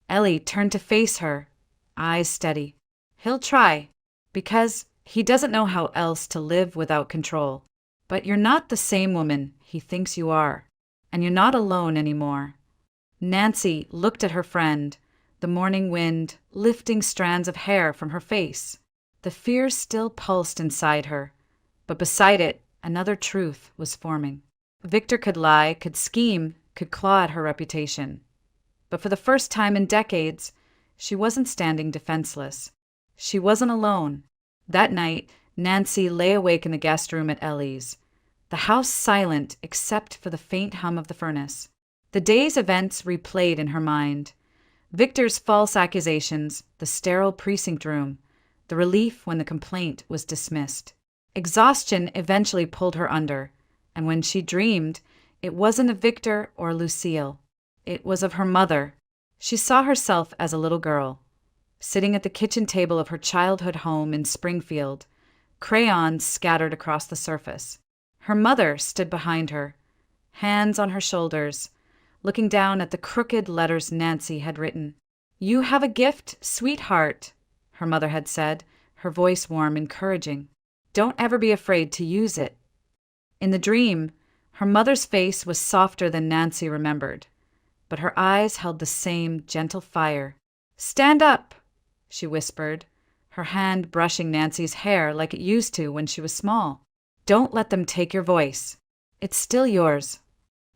Ellie turned to face her, eyes steady. He'll try, because he doesn't know how else to live without control. But you're not the same woman he thinks you are, and you're not alone anymore. Nancy looked at her friend, the morning wind lifting strands of hair from her face. The fear still pulsed inside her, but beside it, another truth was forming. Victor could lie, could scheme, could claw at her reputation. But for the first time in decades, she wasn't standing defenseless. She wasn't alone. That night, Nancy lay awake in the guest room at Ellie's, the house silent except for the faint hum of the furnace. The day's events replayed in her mind. Victor's false accusations, the sterile precinct room, the relief when the complaint was dismissed. Exhaustion eventually pulled her under, and when she dreamed, it wasn't of Victor or Lucille. It was of her mother. She saw herself as a little girl, sitting at the kitchen table of her childhood home in Springfield, crayons scattered across the surface. Her mother stood behind her, hands on her shoulders, looking down at the crooked letters Nancy had written. "You have a gift, sweetheart," her mother had said, her voice warm, encouraging. "Don't ever be afraid to use it." In the dream, her mother's face was softer than Nancy remembered, but her eyes held the same gentle fire. "Stand up," she whispered, her hand brushing Nancy's hair like it used to when she was small. "Don't let them take your voice. It's still yours."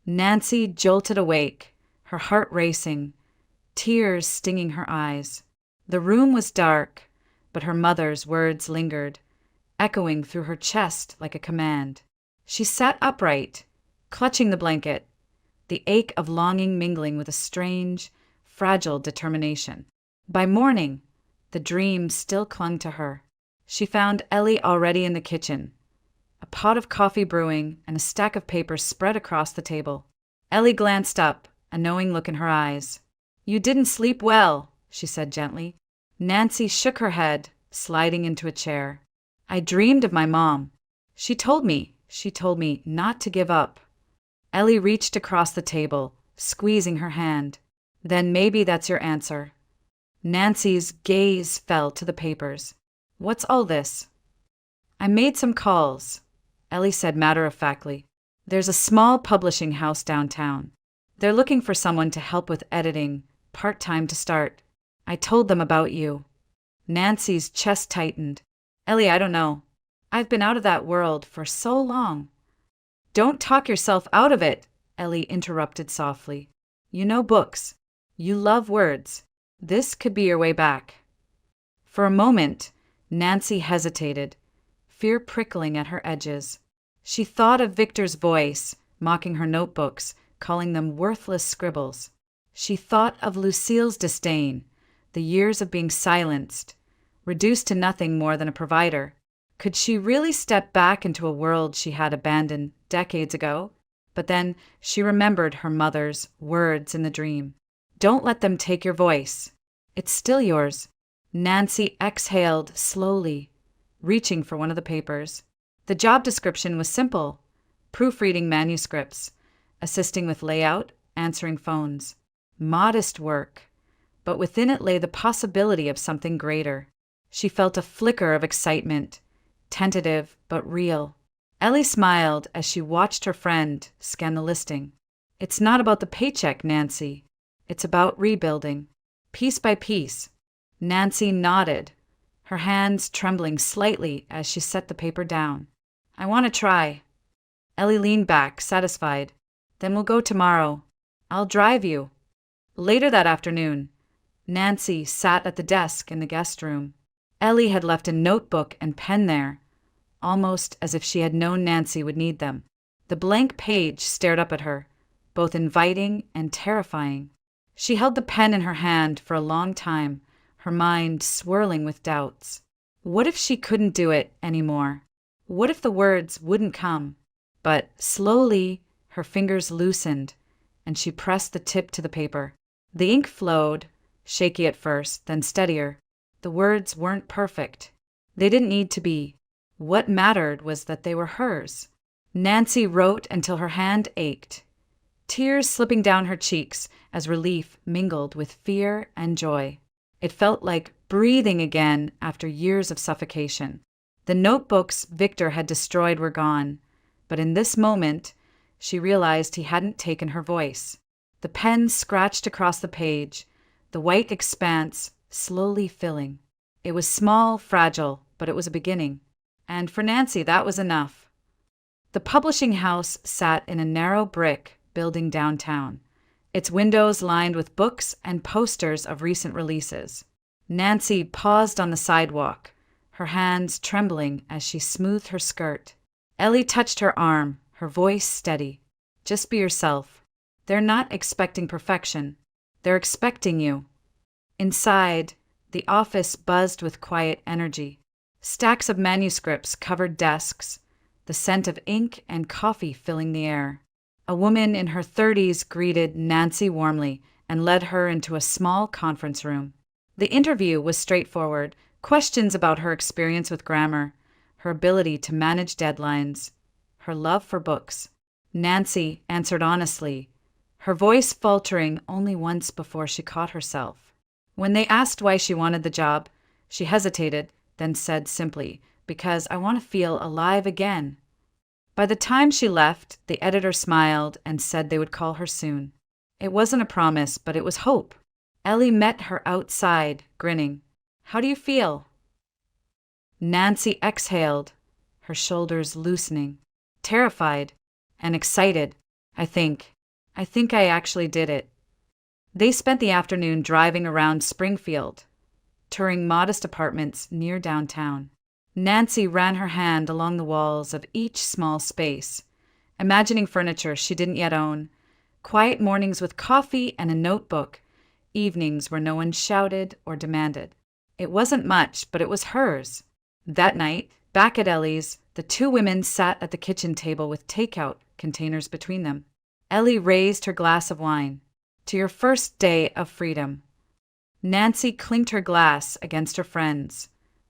Nancy jolted awake, her heart racing, tears stinging her eyes. The room was dark, but her mother's words lingered, echoing through her chest like a command. She sat upright, clutching the blanket, the ache of longing mingling with a strange, fragile determination. By morning, the dream still clung to her. She found Ellie already in the kitchen, a pot of coffee brewing and a stack of papers spread across the table. Ellie glanced up, a knowing look in her eyes. "You didn't sleep well," she said gently. Nancy shook her head, sliding into a chair. "I dreamed of my mom. She told me not to give up." Ellie reached across the table, squeezing her hand. "Then maybe that's your answer." Nancy's gaze fell to the papers. "What's all this?" "I made some calls," Ellie said matter-of-factly. "There's a small publishing house downtown. They're looking for someone to help with editing, part-time to start. I told them about you." Nancy's chest tightened. "Ellie, I don't know. I've been out of that world for so long." "Don't talk yourself out of it," Ellie interrupted softly. "You know books. You love words. This could be your way back." For a moment, Nancy hesitated, fear prickling at her edges. She thought of Victor's voice, mocking her notebooks, calling them worthless scribbles. She thought of Lucille's disdain, the years of being silenced, reduced to nothing more than a provider. Could she really step back into a world she had abandoned decades ago? But then she remembered her mother's words in the dream. "Don't let them take your voice. It's still yours." Nancy exhaled slowly, reaching for one of the papers. The job description was simple: proofreading manuscripts, assisting with layout, answering phones. Modest work, but within it lay the possibility of something greater. She felt a flicker of excitement, tentative but real. Ellie smiled as she watched her friend scan the listing. "It's not about the paycheck, Nancy. It's about rebuilding, piece by piece." Nancy nodded, her hands trembling slightly as she set the paper down. "I want to try." Ellie leaned back, satisfied. "Then we'll go tomorrow. I'll drive you." Later that afternoon, Nancy sat at the desk in the guest room. Ellie had left a notebook and pen there, almost as if she had known Nancy would need them. The blank page stared up at her, both inviting and terrifying. She held the pen in her hand for a long time, her mind swirling with doubts. What if she couldn't do it anymore? What if the words wouldn't come? But slowly, her fingers loosened, and she pressed the tip to the paper. The ink flowed, shaky at first, then steadier. The words weren't perfect. They didn't need to be. What mattered was that they were hers. Nancy wrote until her hand ached, tears slipping down her cheeks as relief mingled with fear and joy. It felt like breathing again after years of suffocation. The notebooks Victor had destroyed were gone, but in this moment, she realized he hadn't taken her voice. The pen scratched across the page, the white expanse slowly filling. It was small, fragile, but it was a beginning. And for Nancy, that was enough. The publishing house sat in a narrow brick building downtown, its windows lined with books and posters of recent releases. Nancy paused on the sidewalk, her hands trembling as she smoothed her skirt. Ellie touched her arm, her voice steady. "Just be yourself. They're not expecting perfection. They're expecting you." Inside, the office buzzed with quiet energy. Stacks of manuscripts covered desks, the scent of ink and coffee filling the air. A woman in her 30s greeted Nancy warmly and led her into a small conference room. The interview was straightforward, questions about her experience with grammar, her ability to manage deadlines, her love for books. Nancy answered honestly, her voice faltering only once before she caught herself. When they asked why she wanted the job, she hesitated, then said simply, "Because I want to feel alive again." By the time she left, the editor smiled and said they would call her soon. It wasn't a promise, but it was hope. Ellie met her outside, grinning. "How do you feel?" Nancy exhaled, her shoulders loosening. "Terrified and excited, I think. I think I actually did it." They spent the afternoon driving around Springfield, touring modest apartments near downtown. Nancy ran her hand along the walls of each small space, imagining furniture she didn't yet own, quiet mornings with coffee and a notebook, evenings where no one shouted or demanded. It wasn't much, but it was hers. That night, back at Ellie's, the two women sat at the kitchen table with takeout containers between them. Ellie raised her glass of wine. "To your first day of freedom." Nancy clinked her glass against her friend's,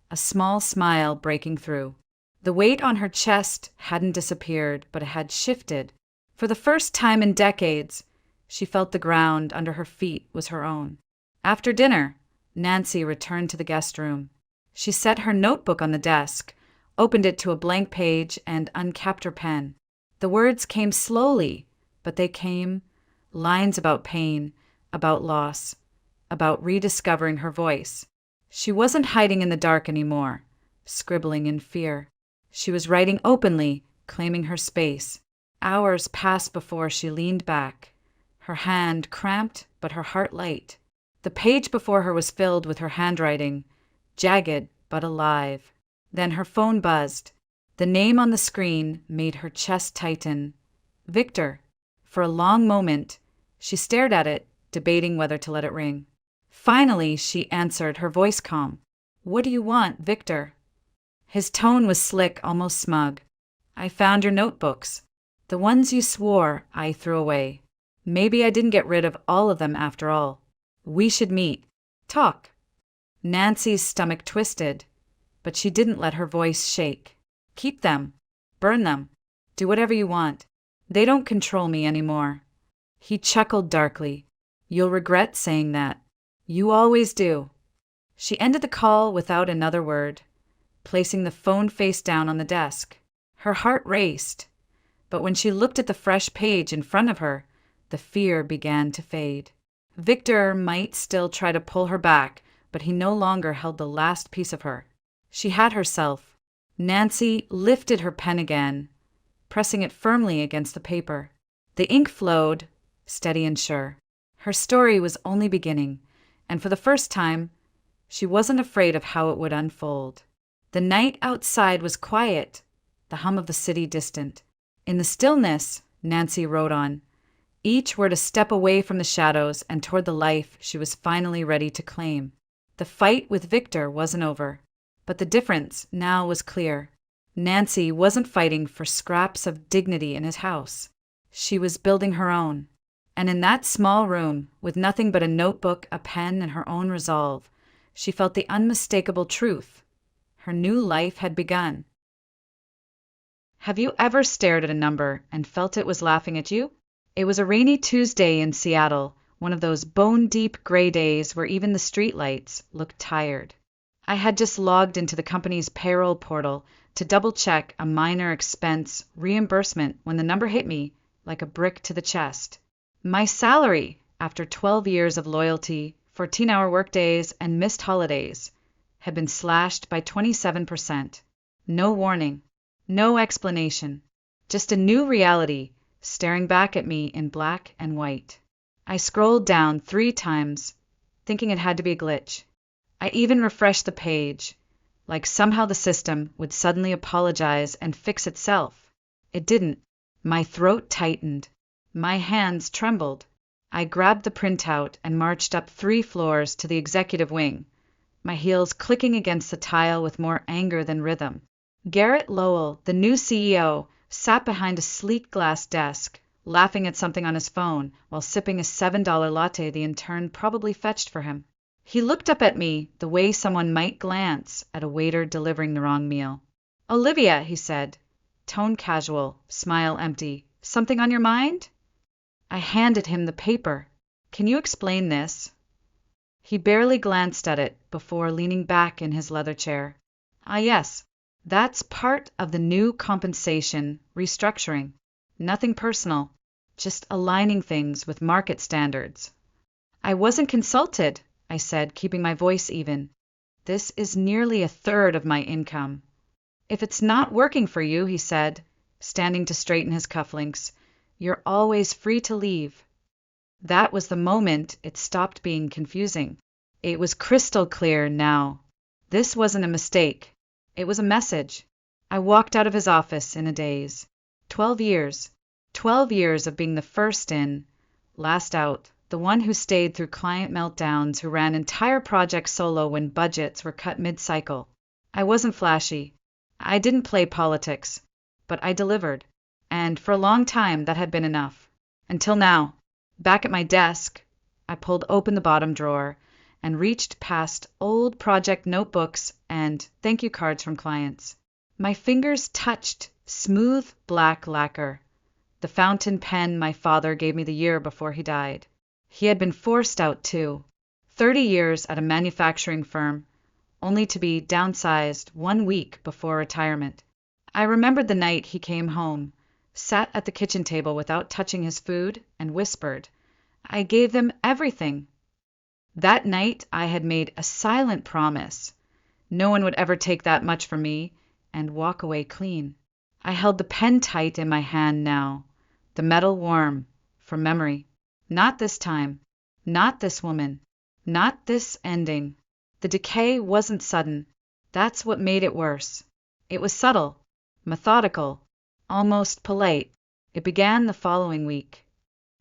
a small smile breaking through. The weight on her chest hadn't disappeared, but it had shifted. For the first time in decades, she felt the ground under her feet was her own. After dinner, Nancy returned to the guest room. She set her notebook on the desk, opened it to a blank page, and uncapped her pen. The words came slowly, but they came. Lines about pain, about loss, about rediscovering her voice. She wasn't hiding in the dark anymore, scribbling in fear. She was writing openly, claiming her space. Hours passed before she leaned back, her hand cramped but her heart light. The page before her was filled with her handwriting, jagged but alive. Then her phone buzzed. The name on the screen made her chest tighten. Victor. For a long moment, she stared at it, debating whether to let it ring. Finally, she answered, her voice calm. "What do you want, Victor?" His tone was slick, almost smug. "I found your notebooks. The ones you swore I threw away. Maybe I didn't get rid of all of them after all. We should meet. Talk." Nancy's stomach twisted, but she didn't let her voice shake. "Keep them. Burn them. Do whatever you want. They don't control me anymore." He chuckled darkly. "You'll regret saying that. You always do." She ended the call without another word, placing the phone face down on the desk. Her heart raced, but when she looked at the fresh page in front of her, the fear began to fade. Victor might still try to pull her back, but he no longer held the last piece of her. She had herself. Nancy lifted her pen again, pressing it firmly against the paper. The ink flowed, steady and sure. Her story was only beginning, and for the first time, she wasn't afraid of how it would unfold. The night outside was quiet, the hum of the city distant. In the stillness, Nancy wrote on, each were to step away from the shadows and toward the life she was finally ready to claim. The fight with Victor wasn't over, but the difference now was clear. Nancy wasn't fighting for scraps of dignity in his house. She was building her own. And in that small room, with nothing but a notebook, a pen, and her own resolve, she felt the unmistakable truth. Her new life had begun. Have you ever stared at a number and felt it was laughing at you? It was a rainy Tuesday in Seattle, one of those bone-deep gray days where even the streetlights looked tired. I had just logged into the company's payroll portal to double-check a minor expense reimbursement when the number hit me like a brick to the chest. My salary, after 12 years of loyalty, 14-hour workdays, and missed holidays, had been slashed by 27%. No warning, no explanation, just a new reality staring back at me in black and white. I scrolled down 3 times, thinking it had to be a glitch. I even refreshed the page, like somehow the system would suddenly apologize and fix itself. It didn't. My throat tightened. My hands trembled. I grabbed the printout and marched up 3 floors to the executive wing, my heels clicking against the tile with more anger than rhythm. Garrett Lowell, the new CEO, sat behind a sleek glass desk, laughing at something on his phone while sipping a $7 latte the intern probably fetched for him. He looked up at me the way someone might glance at a waiter delivering the wrong meal. "Olivia," he said, tone casual, smile empty. "Something on your mind?" I handed him the paper. "Can you explain this?" He barely glanced at it before leaning back in his leather chair. Yes. That's part of the new compensation restructuring. Nothing personal, just aligning things with market standards." "I wasn't consulted," I said, keeping my voice even. "This is nearly 1/3 of my income." "If it's not working for you," he said, standing to straighten his cufflinks, "you're always free to leave." That was the moment it stopped being confusing. It was crystal clear now. This wasn't a mistake. It was a message. I walked out of his office in a daze. 12 years. 12 years of being the first in, last out, the one who stayed through client meltdowns, who ran entire projects solo when budgets were cut mid-cycle. I wasn't flashy. I didn't play politics. But I delivered. And for a long time that had been enough. Until now. Back at my desk, I pulled open the bottom drawer and reached past old project notebooks and thank you cards from clients. My fingers touched smooth black lacquer, the fountain pen my father gave me the year before he died. He had been forced out too. 30 years at a manufacturing firm, only to be downsized 1 week before retirement. I remembered the night he came home, sat at the kitchen table without touching his food, and whispered, "I gave them everything." That night I had made a silent promise. No one would ever take that much from me and walk away clean. I held the pen tight in my hand now, the metal warm, from memory. Not this time. Not this woman. Not this ending. The decay wasn't sudden. That's what made it worse. It was subtle, methodical, almost polite. It began the following week.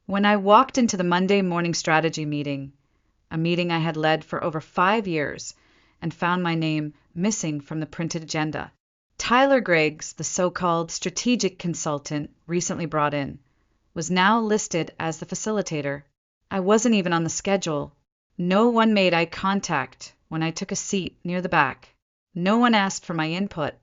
When I walked into the Monday morning strategy meeting, a meeting I had led for over 5 years, and found my name missing from the printed agenda. Tyler Griggs, the so-called strategic consultant recently brought in, was now listed as the facilitator. I wasn't even on the schedule. No one made eye contact when I took a seat near the back. No one asked for my input.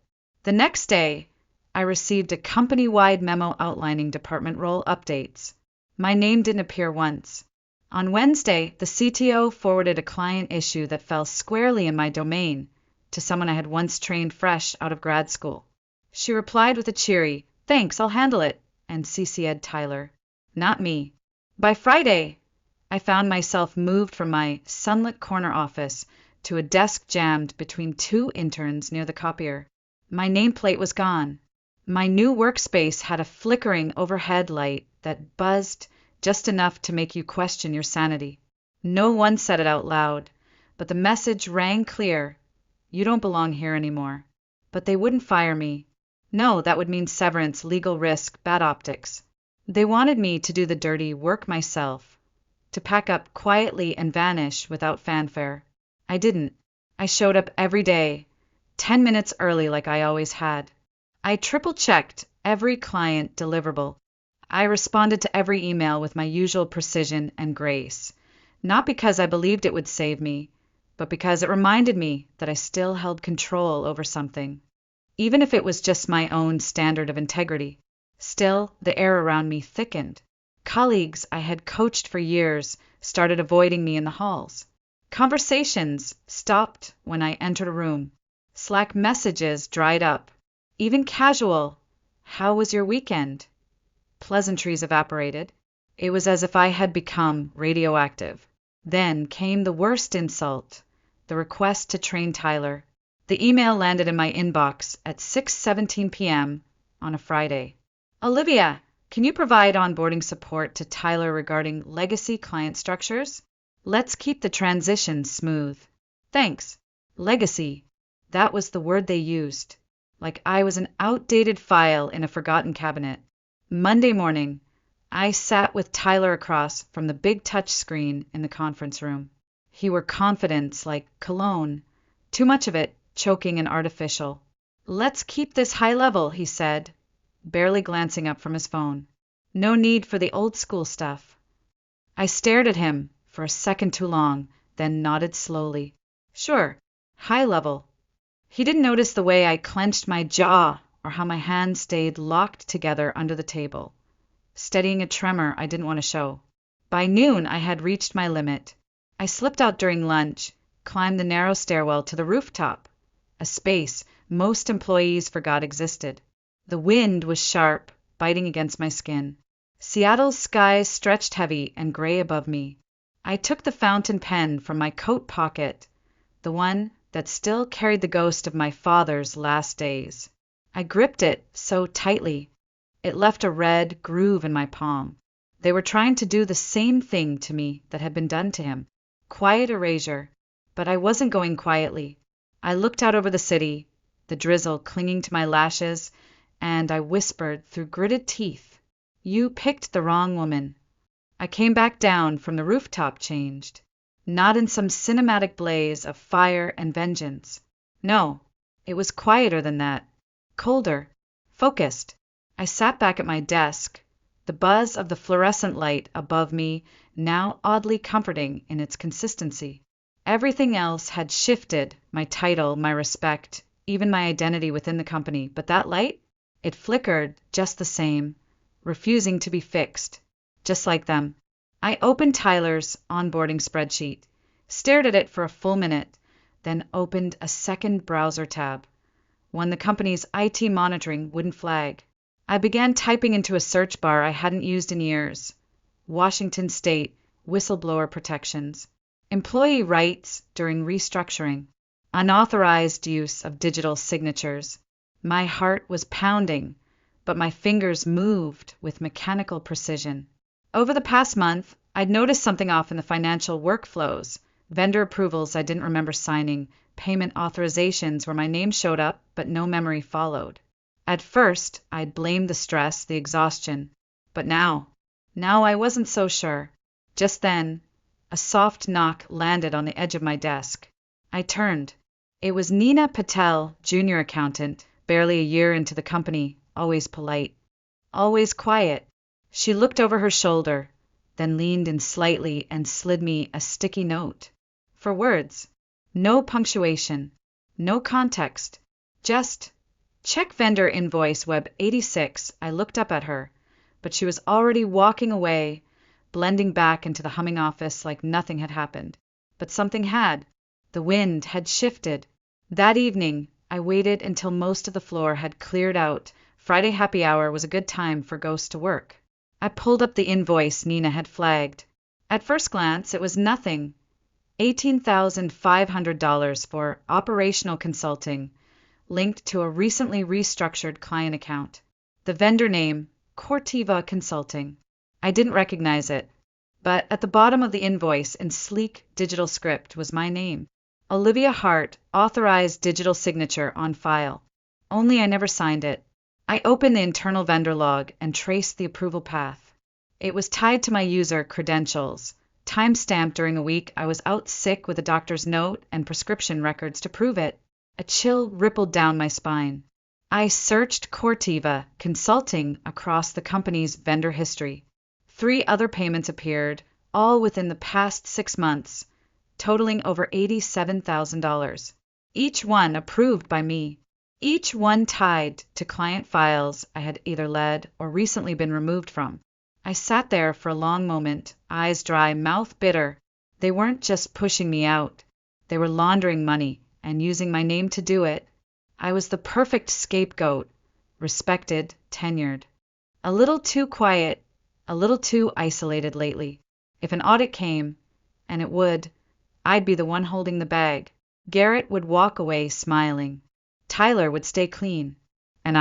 The next day, I received a company-wide memo outlining department role updates. My name didn't appear once. On Wednesday, the CTO forwarded a client issue that fell squarely in my domain to someone I had once trained fresh out of grad school. She replied with a cheery, "Thanks, I'll handle it," and CC'd Tyler. Not me. By Friday, I found myself moved from my sunlit corner office to a desk jammed between 2 interns near the copier. My nameplate was gone. My new workspace had a flickering overhead light that buzzed just enough to make you question your sanity. No one said it out loud, but the message rang clear. You don't belong here anymore. But they wouldn't fire me. No, that would mean severance, legal risk, bad optics. They wanted me to do the dirty work myself, to pack up quietly and vanish without fanfare. I didn't. I showed up every day, 10 minutes early like I always had. I triple-checked every client deliverable. I responded to every email with my usual precision and grace, not because I believed it would save me, but because it reminded me that I still held control over something, even if it was just my own standard of integrity. Still, the air around me thickened. Colleagues I had coached for years started avoiding me in the halls. Conversations stopped when I entered a room. Slack messages dried up. Even casual, "How was your weekend?" pleasantries evaporated. It was as if I had become radioactive. Then came the worst insult, the request to train Tyler. The email landed in my inbox at 6:17 p.m. on a Friday. "Olivia, can you provide onboarding support to Tyler regarding legacy client structures? Let's keep the transition smooth. Thanks." Legacy. That was the word they used, like I was an outdated file in a forgotten cabinet. Monday morning, I sat with Tyler across from the big touch screen in the conference room. He wore confidence like cologne, too much of it choking and artificial. "Let's keep this high level," he said, barely glancing up from his phone. "No need for the old school stuff." I stared at him for a second too long, then nodded slowly. "Sure, high level." He didn't notice the way I clenched my jaw or how my hands stayed locked together under the table, steadying a tremor I didn't want to show. By noon, I had reached my limit. I slipped out during lunch, climbed the narrow stairwell to the rooftop, a space most employees forgot existed. The wind was sharp, biting against my skin. Seattle's skies stretched heavy and gray above me. I took the fountain pen from my coat pocket, the one that still carried the ghost of my father's last days. I gripped it so tightly, it left a red groove in my palm. They were trying to do the same thing to me that had been done to him. Quiet erasure. But I wasn't going quietly. I looked out over the city, the drizzle clinging to my lashes, and I whispered through gritted teeth, "You picked the wrong woman." I came back down from the rooftop changed, not in some cinematic blaze of fire and vengeance. No, it was quieter than that, colder, focused. I sat back at my desk, the buzz of the fluorescent light above me now oddly comforting in its consistency. Everything else had shifted, my title, my respect, even my identity within the company, but that light? It flickered just the same, refusing to be fixed, just like them. I opened Tyler's onboarding spreadsheet, stared at it for a full minute, then opened a second browser tab, one the company's IT monitoring wouldn't flag. I began typing into a search bar I hadn't used in years. Washington State, whistleblower protections. Employee rights during restructuring. Unauthorized use of digital signatures. My heart was pounding, but my fingers moved with mechanical precision. Over the past month, I'd noticed something off in the financial workflows. Vendor approvals I didn't remember signing, payment authorizations where my name showed up but no memory followed. At first, I'd blamed the stress, the exhaustion. But now I wasn't so sure. Just then, a soft knock landed on the edge of my desk. I turned. It was Nina Patel, junior accountant, barely a year into the company, always polite, always quiet. She looked over her shoulder, then leaned in slightly and slid me a sticky note. For words. No punctuation. No context. Just, "Check vendor invoice web 86. I looked up at her, but she was already walking away, blending back into the humming office like nothing had happened. But something had. The wind had shifted. That evening, I waited until most of the floor had cleared out. Friday happy hour was a good time for ghosts to work. I pulled up the invoice Nina had flagged. At first glance, it was nothing. $18,500 for operational consulting, linked to a recently restructured client account. The vendor name, Cortiva Consulting. I didn't recognize it, but at the bottom of the invoice in sleek digital script was my name. Olivia Hart, authorized digital signature on file. Only I never signed it. I opened the internal vendor log and traced the approval path. It was tied to my user credentials, time-stamped during a week I was out sick with a doctor's note and prescription records to prove it. A chill rippled down my spine. I searched Cortiva Consulting across the company's vendor history. 3 other payments appeared, all within the past 6 months, totaling over $87,000. Each one approved by me. Each one tied to client files I had either led or recently been removed from. I sat there for a long moment, eyes dry, mouth bitter. They weren't just pushing me out. They were laundering money and using my name to do it. I was the perfect scapegoat, respected, tenured. A little too quiet, a little too isolated lately. If an audit came, and it would, I'd be the one holding the bag. Garrett would walk away smiling. Tyler would stay clean. And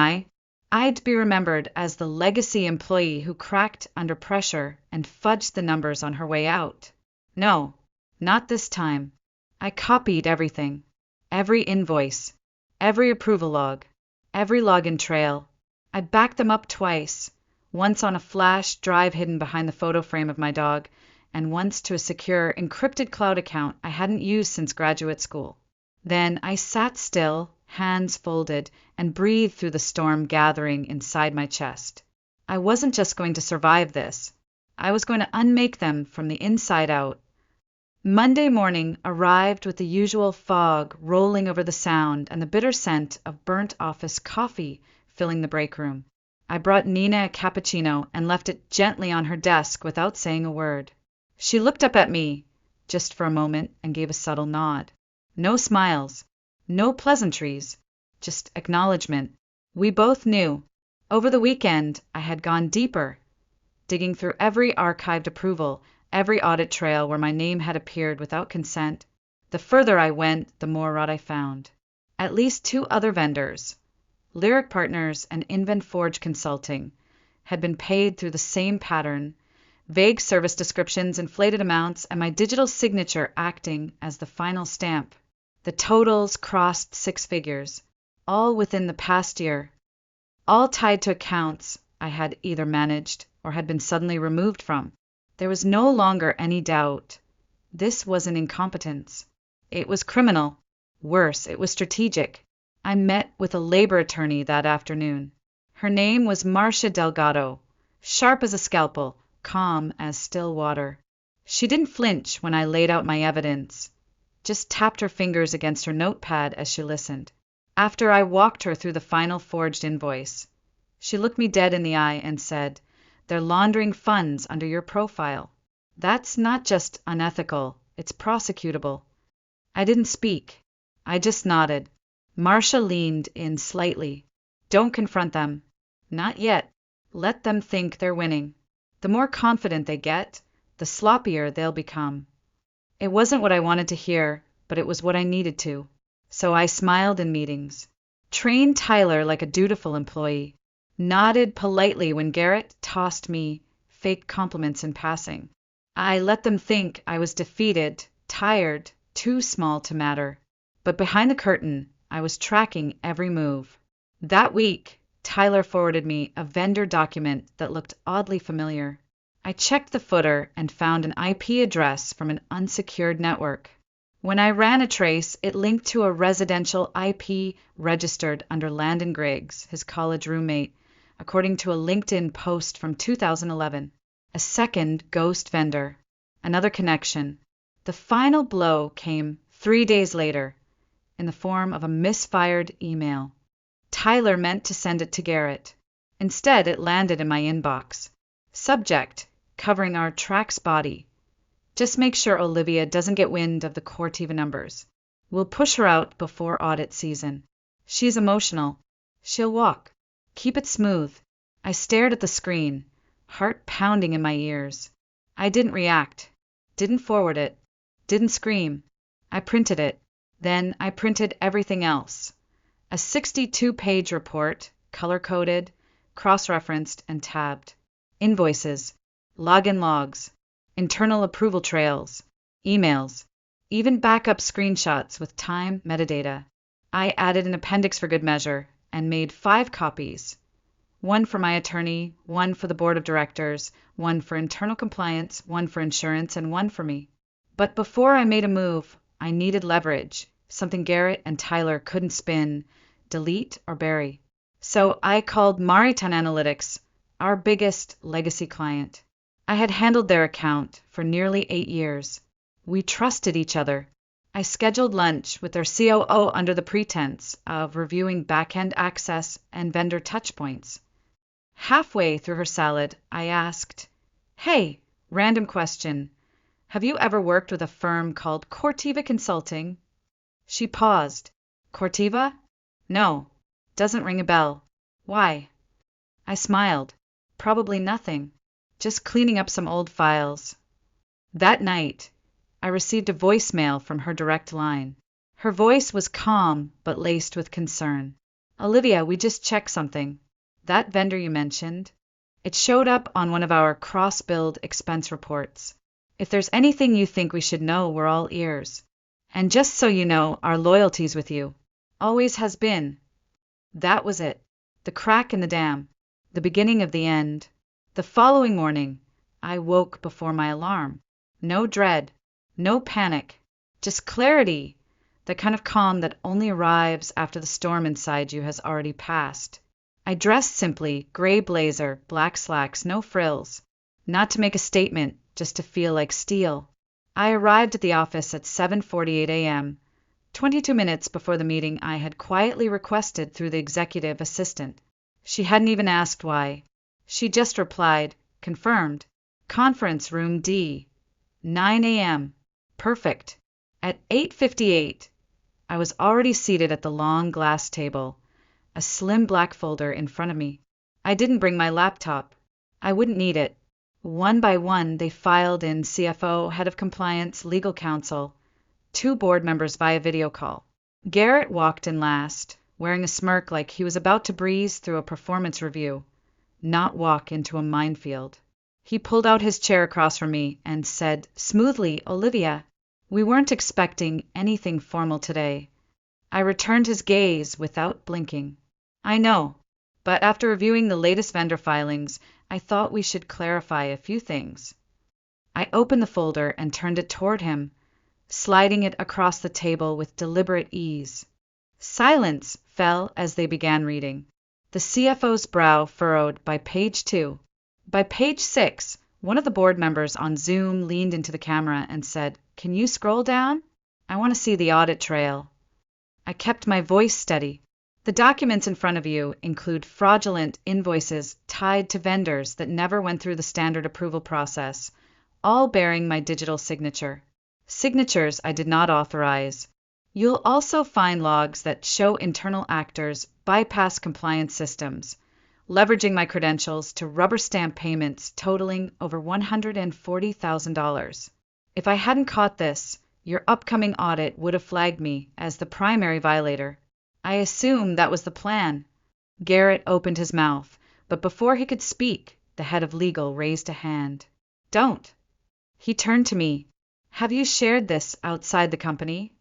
I'd be remembered as the legacy employee who cracked under pressure and fudged the numbers on her way out. No, not this time. I copied everything. Every invoice, every approval log, every login trail. I backed them up twice, once on a flash drive hidden behind the photo frame of my dog, and once to a secure, encrypted cloud account I hadn't used since graduate school. Then I sat still, hands folded, and breathed through the storm gathering inside my chest. I wasn't just going to survive this. I was going to unmake them from the inside out. Monday morning arrived with the usual fog rolling over the sound and the bitter scent of burnt office coffee filling the break room. I brought Nina a cappuccino and left it gently on her desk without saying a word. She looked up at me, just for a moment, and gave a subtle nod. No smiles, no pleasantries, just acknowledgement. We both knew. Over the weekend, I had gone deeper, digging through every archived approval, every audit trail where my name had appeared without consent. The further I went, the more rot I found. At least 2 other vendors, Lyric Partners and InventForge Consulting, had been paid through the same pattern, vague service descriptions, inflated amounts, and my digital signature acting as the final stamp. The totals crossed 6 figures, all within the past year, all tied to accounts I had either managed or had been suddenly removed from. There was no longer any doubt. This wasn't incompetence. It was criminal. Worse, it was strategic. I met with a labor attorney that afternoon. Her name was Marcia Delgado, sharp as a scalpel, calm as still water. She didn't flinch when I laid out my evidence, just tapped her fingers against her notepad as she listened. After I walked her through the final forged invoice, she looked me dead in the eye and said, "They're laundering funds under your profile. That's not just unethical, it's prosecutable." I didn't speak. I just nodded. Marcia leaned in slightly. "Don't confront them. Not yet. Let them think they're winning. The more confident they get, the sloppier they'll become." It wasn't what I wanted to hear, but it was what I needed to. So I smiled in meetings, trained Tyler like a dutiful employee, nodded politely when Garrett tossed me fake compliments in passing. I let them think I was defeated, tired, too small to matter. But behind the curtain, I was tracking every move. That week, Tyler forwarded me a vendor document that looked oddly familiar. I checked the footer and found an IP address from an unsecured network. When I ran a trace, it linked to a residential IP registered under Landon Griggs, his college roommate, according to a LinkedIn post from 2011. A second ghost vendor. Another connection. The final blow came 3 days later, in the form of a misfired email. Tyler meant to send it to Garrett. Instead, it landed in my inbox. Subject: covering our tracks body. Just make sure Olivia doesn't get wind of the Cortiva numbers. We'll push her out before audit season. She's emotional. She'll walk. Keep it smooth. I stared at the screen, heart pounding in my ears. I didn't react. Didn't forward it. Didn't scream. I printed it. Then I printed everything else. A 62-page report, color-coded, cross-referenced, and tabbed. Invoices, login logs, internal approval trails, emails, even backup screenshots with time metadata. I added an appendix for good measure and made 5 copies. 1 for my attorney, 1 for the board of directors, 1 for internal compliance, 1 for insurance, and 1 for me. But before I made a move, I needed leverage, something Garrett and Tyler couldn't spin, delete, or bury. So I called Mariton Analytics, our biggest legacy client. I had handled their account for nearly 8 years. We trusted each other. I scheduled lunch with their COO under the pretense of reviewing back-end access and vendor touchpoints. Halfway through her salad, I asked, "Hey, random question. Have you ever worked with a firm called Cortiva Consulting?" She paused. "Cortiva? No. Doesn't ring a bell. Why?" I smiled. Probably nothing. Just cleaning up some old files. That night, I received a voicemail from her direct line. Her voice was calm but laced with concern. "Olivia, we just checked something. That vendor you mentioned, it showed up on one of our cross-billed expense reports. If there's anything you think we should know, we're all ears. And just so you know, our loyalty's with you. Always has been." That was it. The crack in the dam. The beginning of the end. The following morning, I woke before my alarm. No dread, no panic, just clarity, the kind of calm that only arrives after the storm inside you has already passed. I dressed simply, gray blazer, black slacks, no frills. Not to make a statement, just to feel like steel. I arrived at the office at 7:48 a.m., 22 minutes before the meeting I had quietly requested through the executive assistant. She hadn't even asked why. She just replied, confirmed. Conference room D, 9 a.m. Perfect. At 8:58, I was already seated at the long glass table, a slim black folder in front of me. I didn't bring my laptop. I wouldn't need it. One by one, they filed in CFO, head of compliance, legal counsel, 2 board members via video call. Garrett walked in last, wearing a smirk like he was about to breeze through a performance review, not walk into a minefield. He pulled out his chair across from me and said smoothly, "Olivia, we weren't expecting anything formal today." I returned his gaze without blinking. "I know, but after reviewing the latest vendor filings, I thought we should clarify a few things." I opened the folder and turned it toward him, sliding it across the table with deliberate ease. Silence fell as they began reading. The CFO's brow furrowed by page 2. By page 6, one of the board members on Zoom leaned into the camera and said, "Can you scroll down? I want to see the audit trail." I kept my voice steady. "The documents in front of you include fraudulent invoices tied to vendors that never went through the standard approval process, all bearing my digital signature. Signatures I did not authorize. You'll also find logs that show internal actors bypass compliance systems, leveraging my credentials to rubber stamp payments totaling over $140,000. If I hadn't caught this, your upcoming audit would have flagged me as the primary violator. I assume that was the plan." Garrett opened his mouth, but before he could speak, the head of legal raised a hand. "Don't." He turned to me. "Have you shared this outside the company?"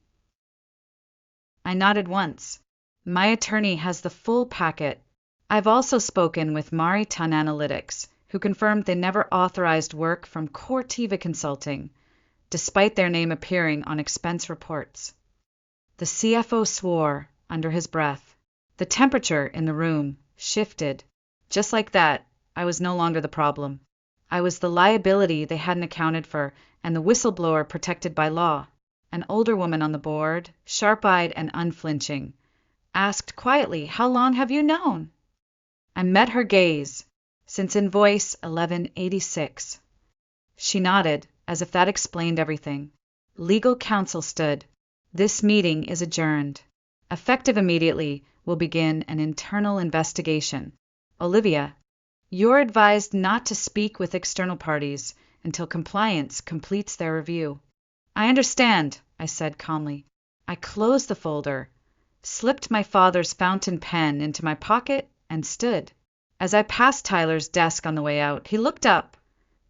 I nodded once. "My attorney has the full packet. I've also spoken with Maritime Analytics, who confirmed they never authorized work from Cortiva Consulting, despite their name appearing on expense reports." The CFO swore under his breath. The temperature in the room shifted. Just like that, I was no longer the problem. I was the liability they hadn't accounted for, and the whistleblower protected by law. An older woman on the board, sharp-eyed and unflinching, asked quietly, "How long have you known?" I met her gaze. "Since invoice 1186. She nodded, as if that explained everything. Legal counsel stood. "This meeting is adjourned. Effective immediately, will begin an internal investigation. Olivia, you're advised not to speak with external parties until compliance completes their review." "I understand," I said calmly. I closed the folder, slipped my father's fountain pen into my pocket, and stood. As I passed Tyler's desk on the way out, he looked up,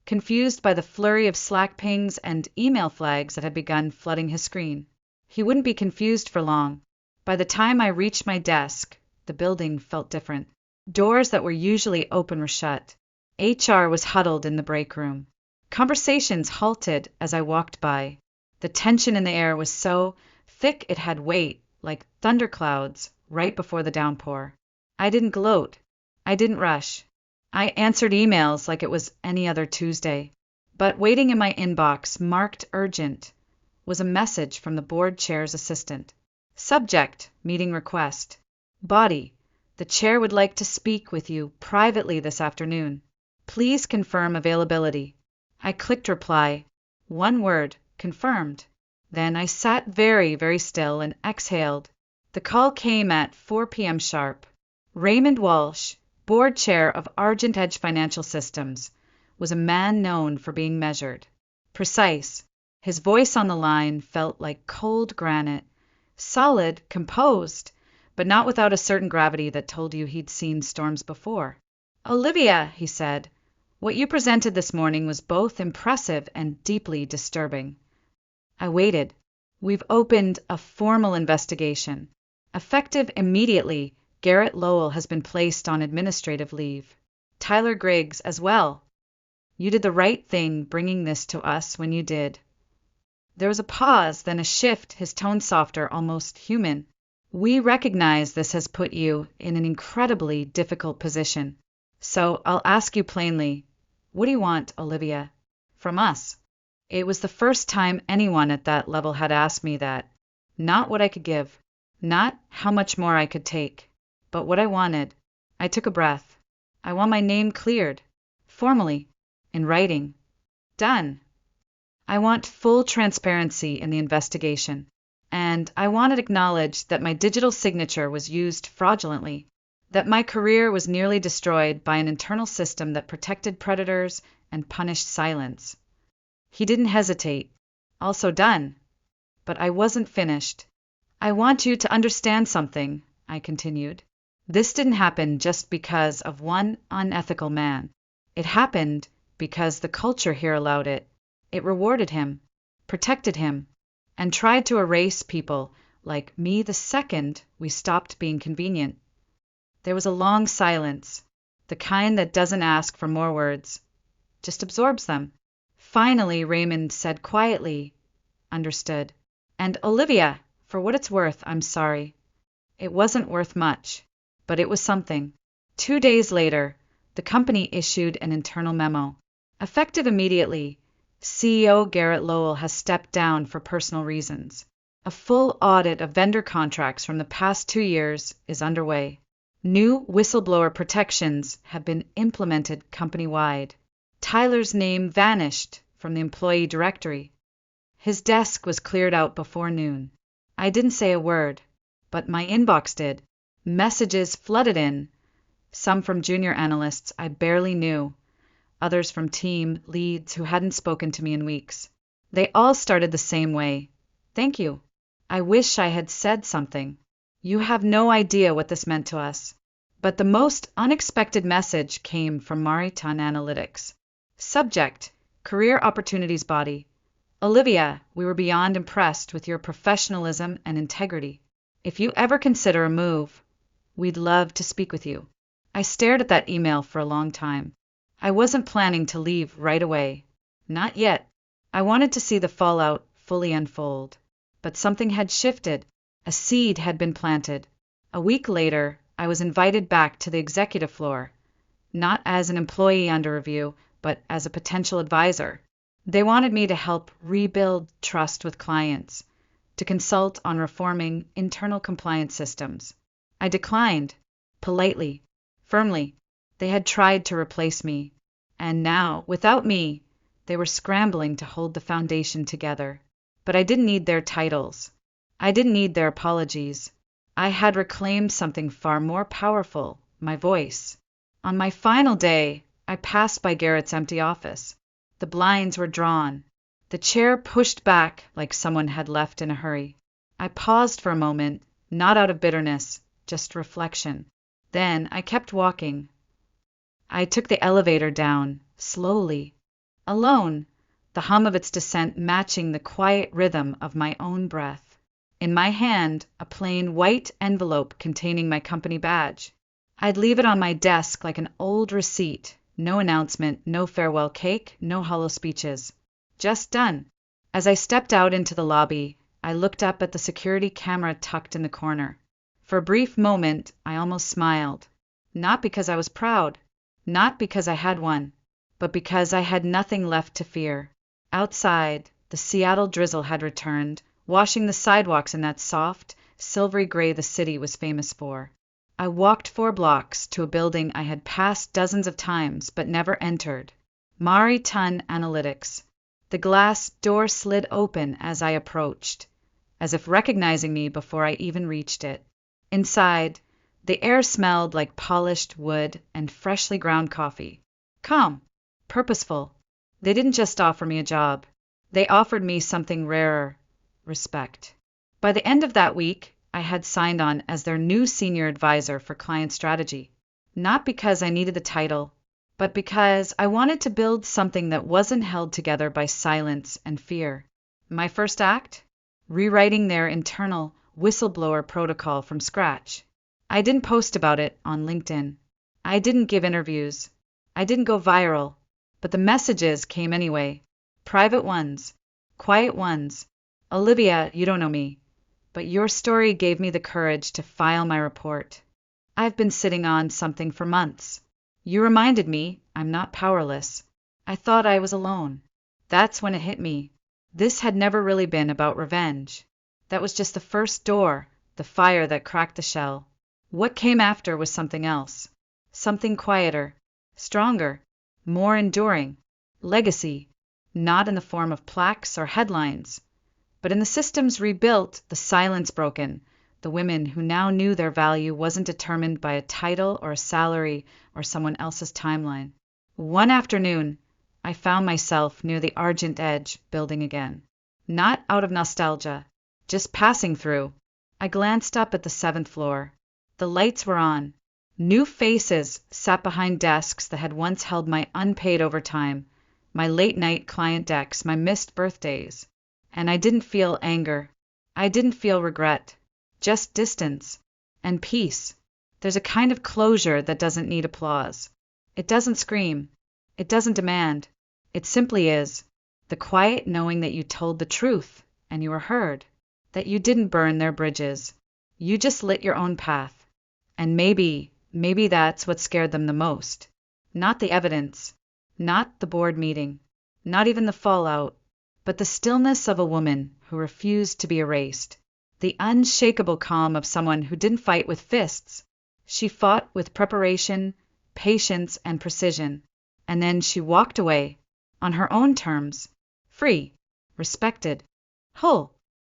confused by the flurry of Slack pings and email flags that had begun flooding his screen. He wouldn't be confused for long. By the time I reached my desk, the building felt different. Doors that were usually open were shut. HR was huddled in the break room. Conversations halted as I walked by. The tension in the air was so thick it had weight, like thunderclouds right before the downpour. I didn't gloat. I didn't rush. I answered emails like it was any other Tuesday. But waiting in my inbox, marked urgent, was a message from the board chair's assistant. Subject, meeting request. Body, the chair would like to speak with you privately this afternoon. Please confirm availability. I clicked reply. One word, confirmed. Then I sat very, very still and exhaled. The call came at 4 p.m. sharp. Raymond Walsh, board chair of Argent Edge Financial Systems, was a man known for being measured, precise. His voice on the line felt like cold granite, solid, composed, but not without a certain gravity that told you he'd seen storms before. "Olivia," he said, "what you presented this morning was both impressive and deeply disturbing." I waited. "We've opened a formal investigation. Effective immediately, Garrett Lowell has been placed on administrative leave. Tyler Griggs as well. You did the right thing bringing this to us when you did. There was a pause, then a shift, his tone softer, almost human. We recognize this has put you in an incredibly difficult position. So I'll ask you plainly, what do you want, Olivia? From us? It was the first time anyone at that level had asked me that. Not what I could give, not how much more I could take, but what I wanted. I took a breath. I want my name cleared, formally, in writing. Done. I want full transparency in the investigation, and I want it acknowledged that my digital signature was used fraudulently, that my career was nearly destroyed by an internal system that protected predators and punished silence. He didn't hesitate. Also done. But I wasn't finished. I want you to understand something, I continued. This didn't happen just because of one unethical man. It happened because the culture here allowed it. It rewarded him, protected him, and tried to erase people like me the second we stopped being convenient. There was a long silence, the kind that doesn't ask for more words, just absorbs them. Finally, Raymond said quietly, "Understood. And Olivia, for what it's worth, I'm sorry. It wasn't worth much, but it was something." 2 days later, the company issued an internal memo. Effective immediately, CEO Garrett Lowell has stepped down for personal reasons. A full audit of vendor contracts from the past 2 years is underway. New whistleblower protections have been implemented company-wide. Tyler's name vanished from the employee directory. His desk was cleared out before noon. I didn't say a word, but my inbox did. Messages flooded in, some from junior analysts I barely knew, others from team leads who hadn't spoken to me in weeks. They all started the same way. "Thank you. I wish I had said something. You have no idea what this meant to us." But the most unexpected message came from Mariton Analytics. Subject: Career Opportunities Body. "Olivia, we were beyond impressed with your professionalism and integrity. If you ever consider a move, we'd love to speak with you." I stared at that email for a long time. I wasn't planning to leave right away. Not yet. I wanted to see the fallout fully unfold. But something had shifted. A seed had been planted. A week later, I was invited back to the executive floor, not as an employee under review, but as a potential advisor. They wanted me to help rebuild trust with clients, to consult on reforming internal compliance systems. I declined, politely, firmly. They had tried to replace me, and now, without me, they were scrambling to hold the foundation together. But I didn't need their titles. I didn't need their apologies. I had reclaimed something far more powerful, my voice. On my final day, I passed by Garrett's empty office. The blinds were drawn, the chair pushed back like someone had left in a hurry. I paused for a moment, not out of bitterness, just reflection. Then I kept walking. I took the elevator down, slowly, alone, the hum of its descent matching the quiet rhythm of my own breath. In my hand, a plain white envelope containing my company badge. I'd leave it on my desk like an old receipt. No announcement, no farewell cake, no hollow speeches. Just done. As I stepped out into the lobby, I looked up at the security camera tucked in the corner. For a brief moment, I almost smiled. Not because I was proud, not because I had one, but because I had nothing left to fear. Outside, the Seattle drizzle had returned, washing the sidewalks in that soft, silvery gray the city was famous for. I walked 4 blocks to a building I had passed dozens of times but never entered. Mariton Analytics. The glass door slid open as I approached, as if recognizing me before I even reached it. Inside, the air smelled like polished wood and freshly ground coffee. Calm, purposeful. They didn't just offer me a job. They offered me something rarer: respect. By the end of that week, I had signed on as their new senior advisor for client strategy. Not because I needed the title, but because I wanted to build something that wasn't held together by silence and fear. My first act? Rewriting their internal whistleblower protocol from scratch. I didn't post about it on LinkedIn. I didn't give interviews. I didn't go viral. But the messages came anyway. Private ones. Quiet ones. Olivia, you don't know me, but your story gave me the courage to file my report. I've been sitting on something for months. You reminded me I'm not powerless. I thought I was alone. That's when it hit me. This had never really been about revenge. That was just the first door, the fire that cracked the shell. What came after was something else. Something quieter, stronger, more enduring. Legacy, not in the form of plaques or headlines, but in the systems rebuilt, the silence broken, the women who now knew their value wasn't determined by a title or a salary or someone else's timeline. One afternoon, I found myself near the Argent Edge building again. Not out of nostalgia, just passing through. I glanced up at the 7th floor. The lights were on. New faces sat behind desks that had once held my unpaid overtime, my late-night client decks, my missed birthdays. And I didn't feel anger. I didn't feel regret. Just distance and peace. There's a kind of closure that doesn't need applause. It doesn't scream. It doesn't demand. It simply is. The quiet knowing that you told the truth and you were heard. That you didn't burn their bridges. You just lit your own path. And maybe that's what scared them the most. Not the evidence. Not the board meeting. Not even the fallout. But the stillness of a woman who refused to be erased. The unshakable calm of someone who didn't fight with fists. She fought with preparation, patience, and precision. And then she walked away, on her own terms, free, respected, whole.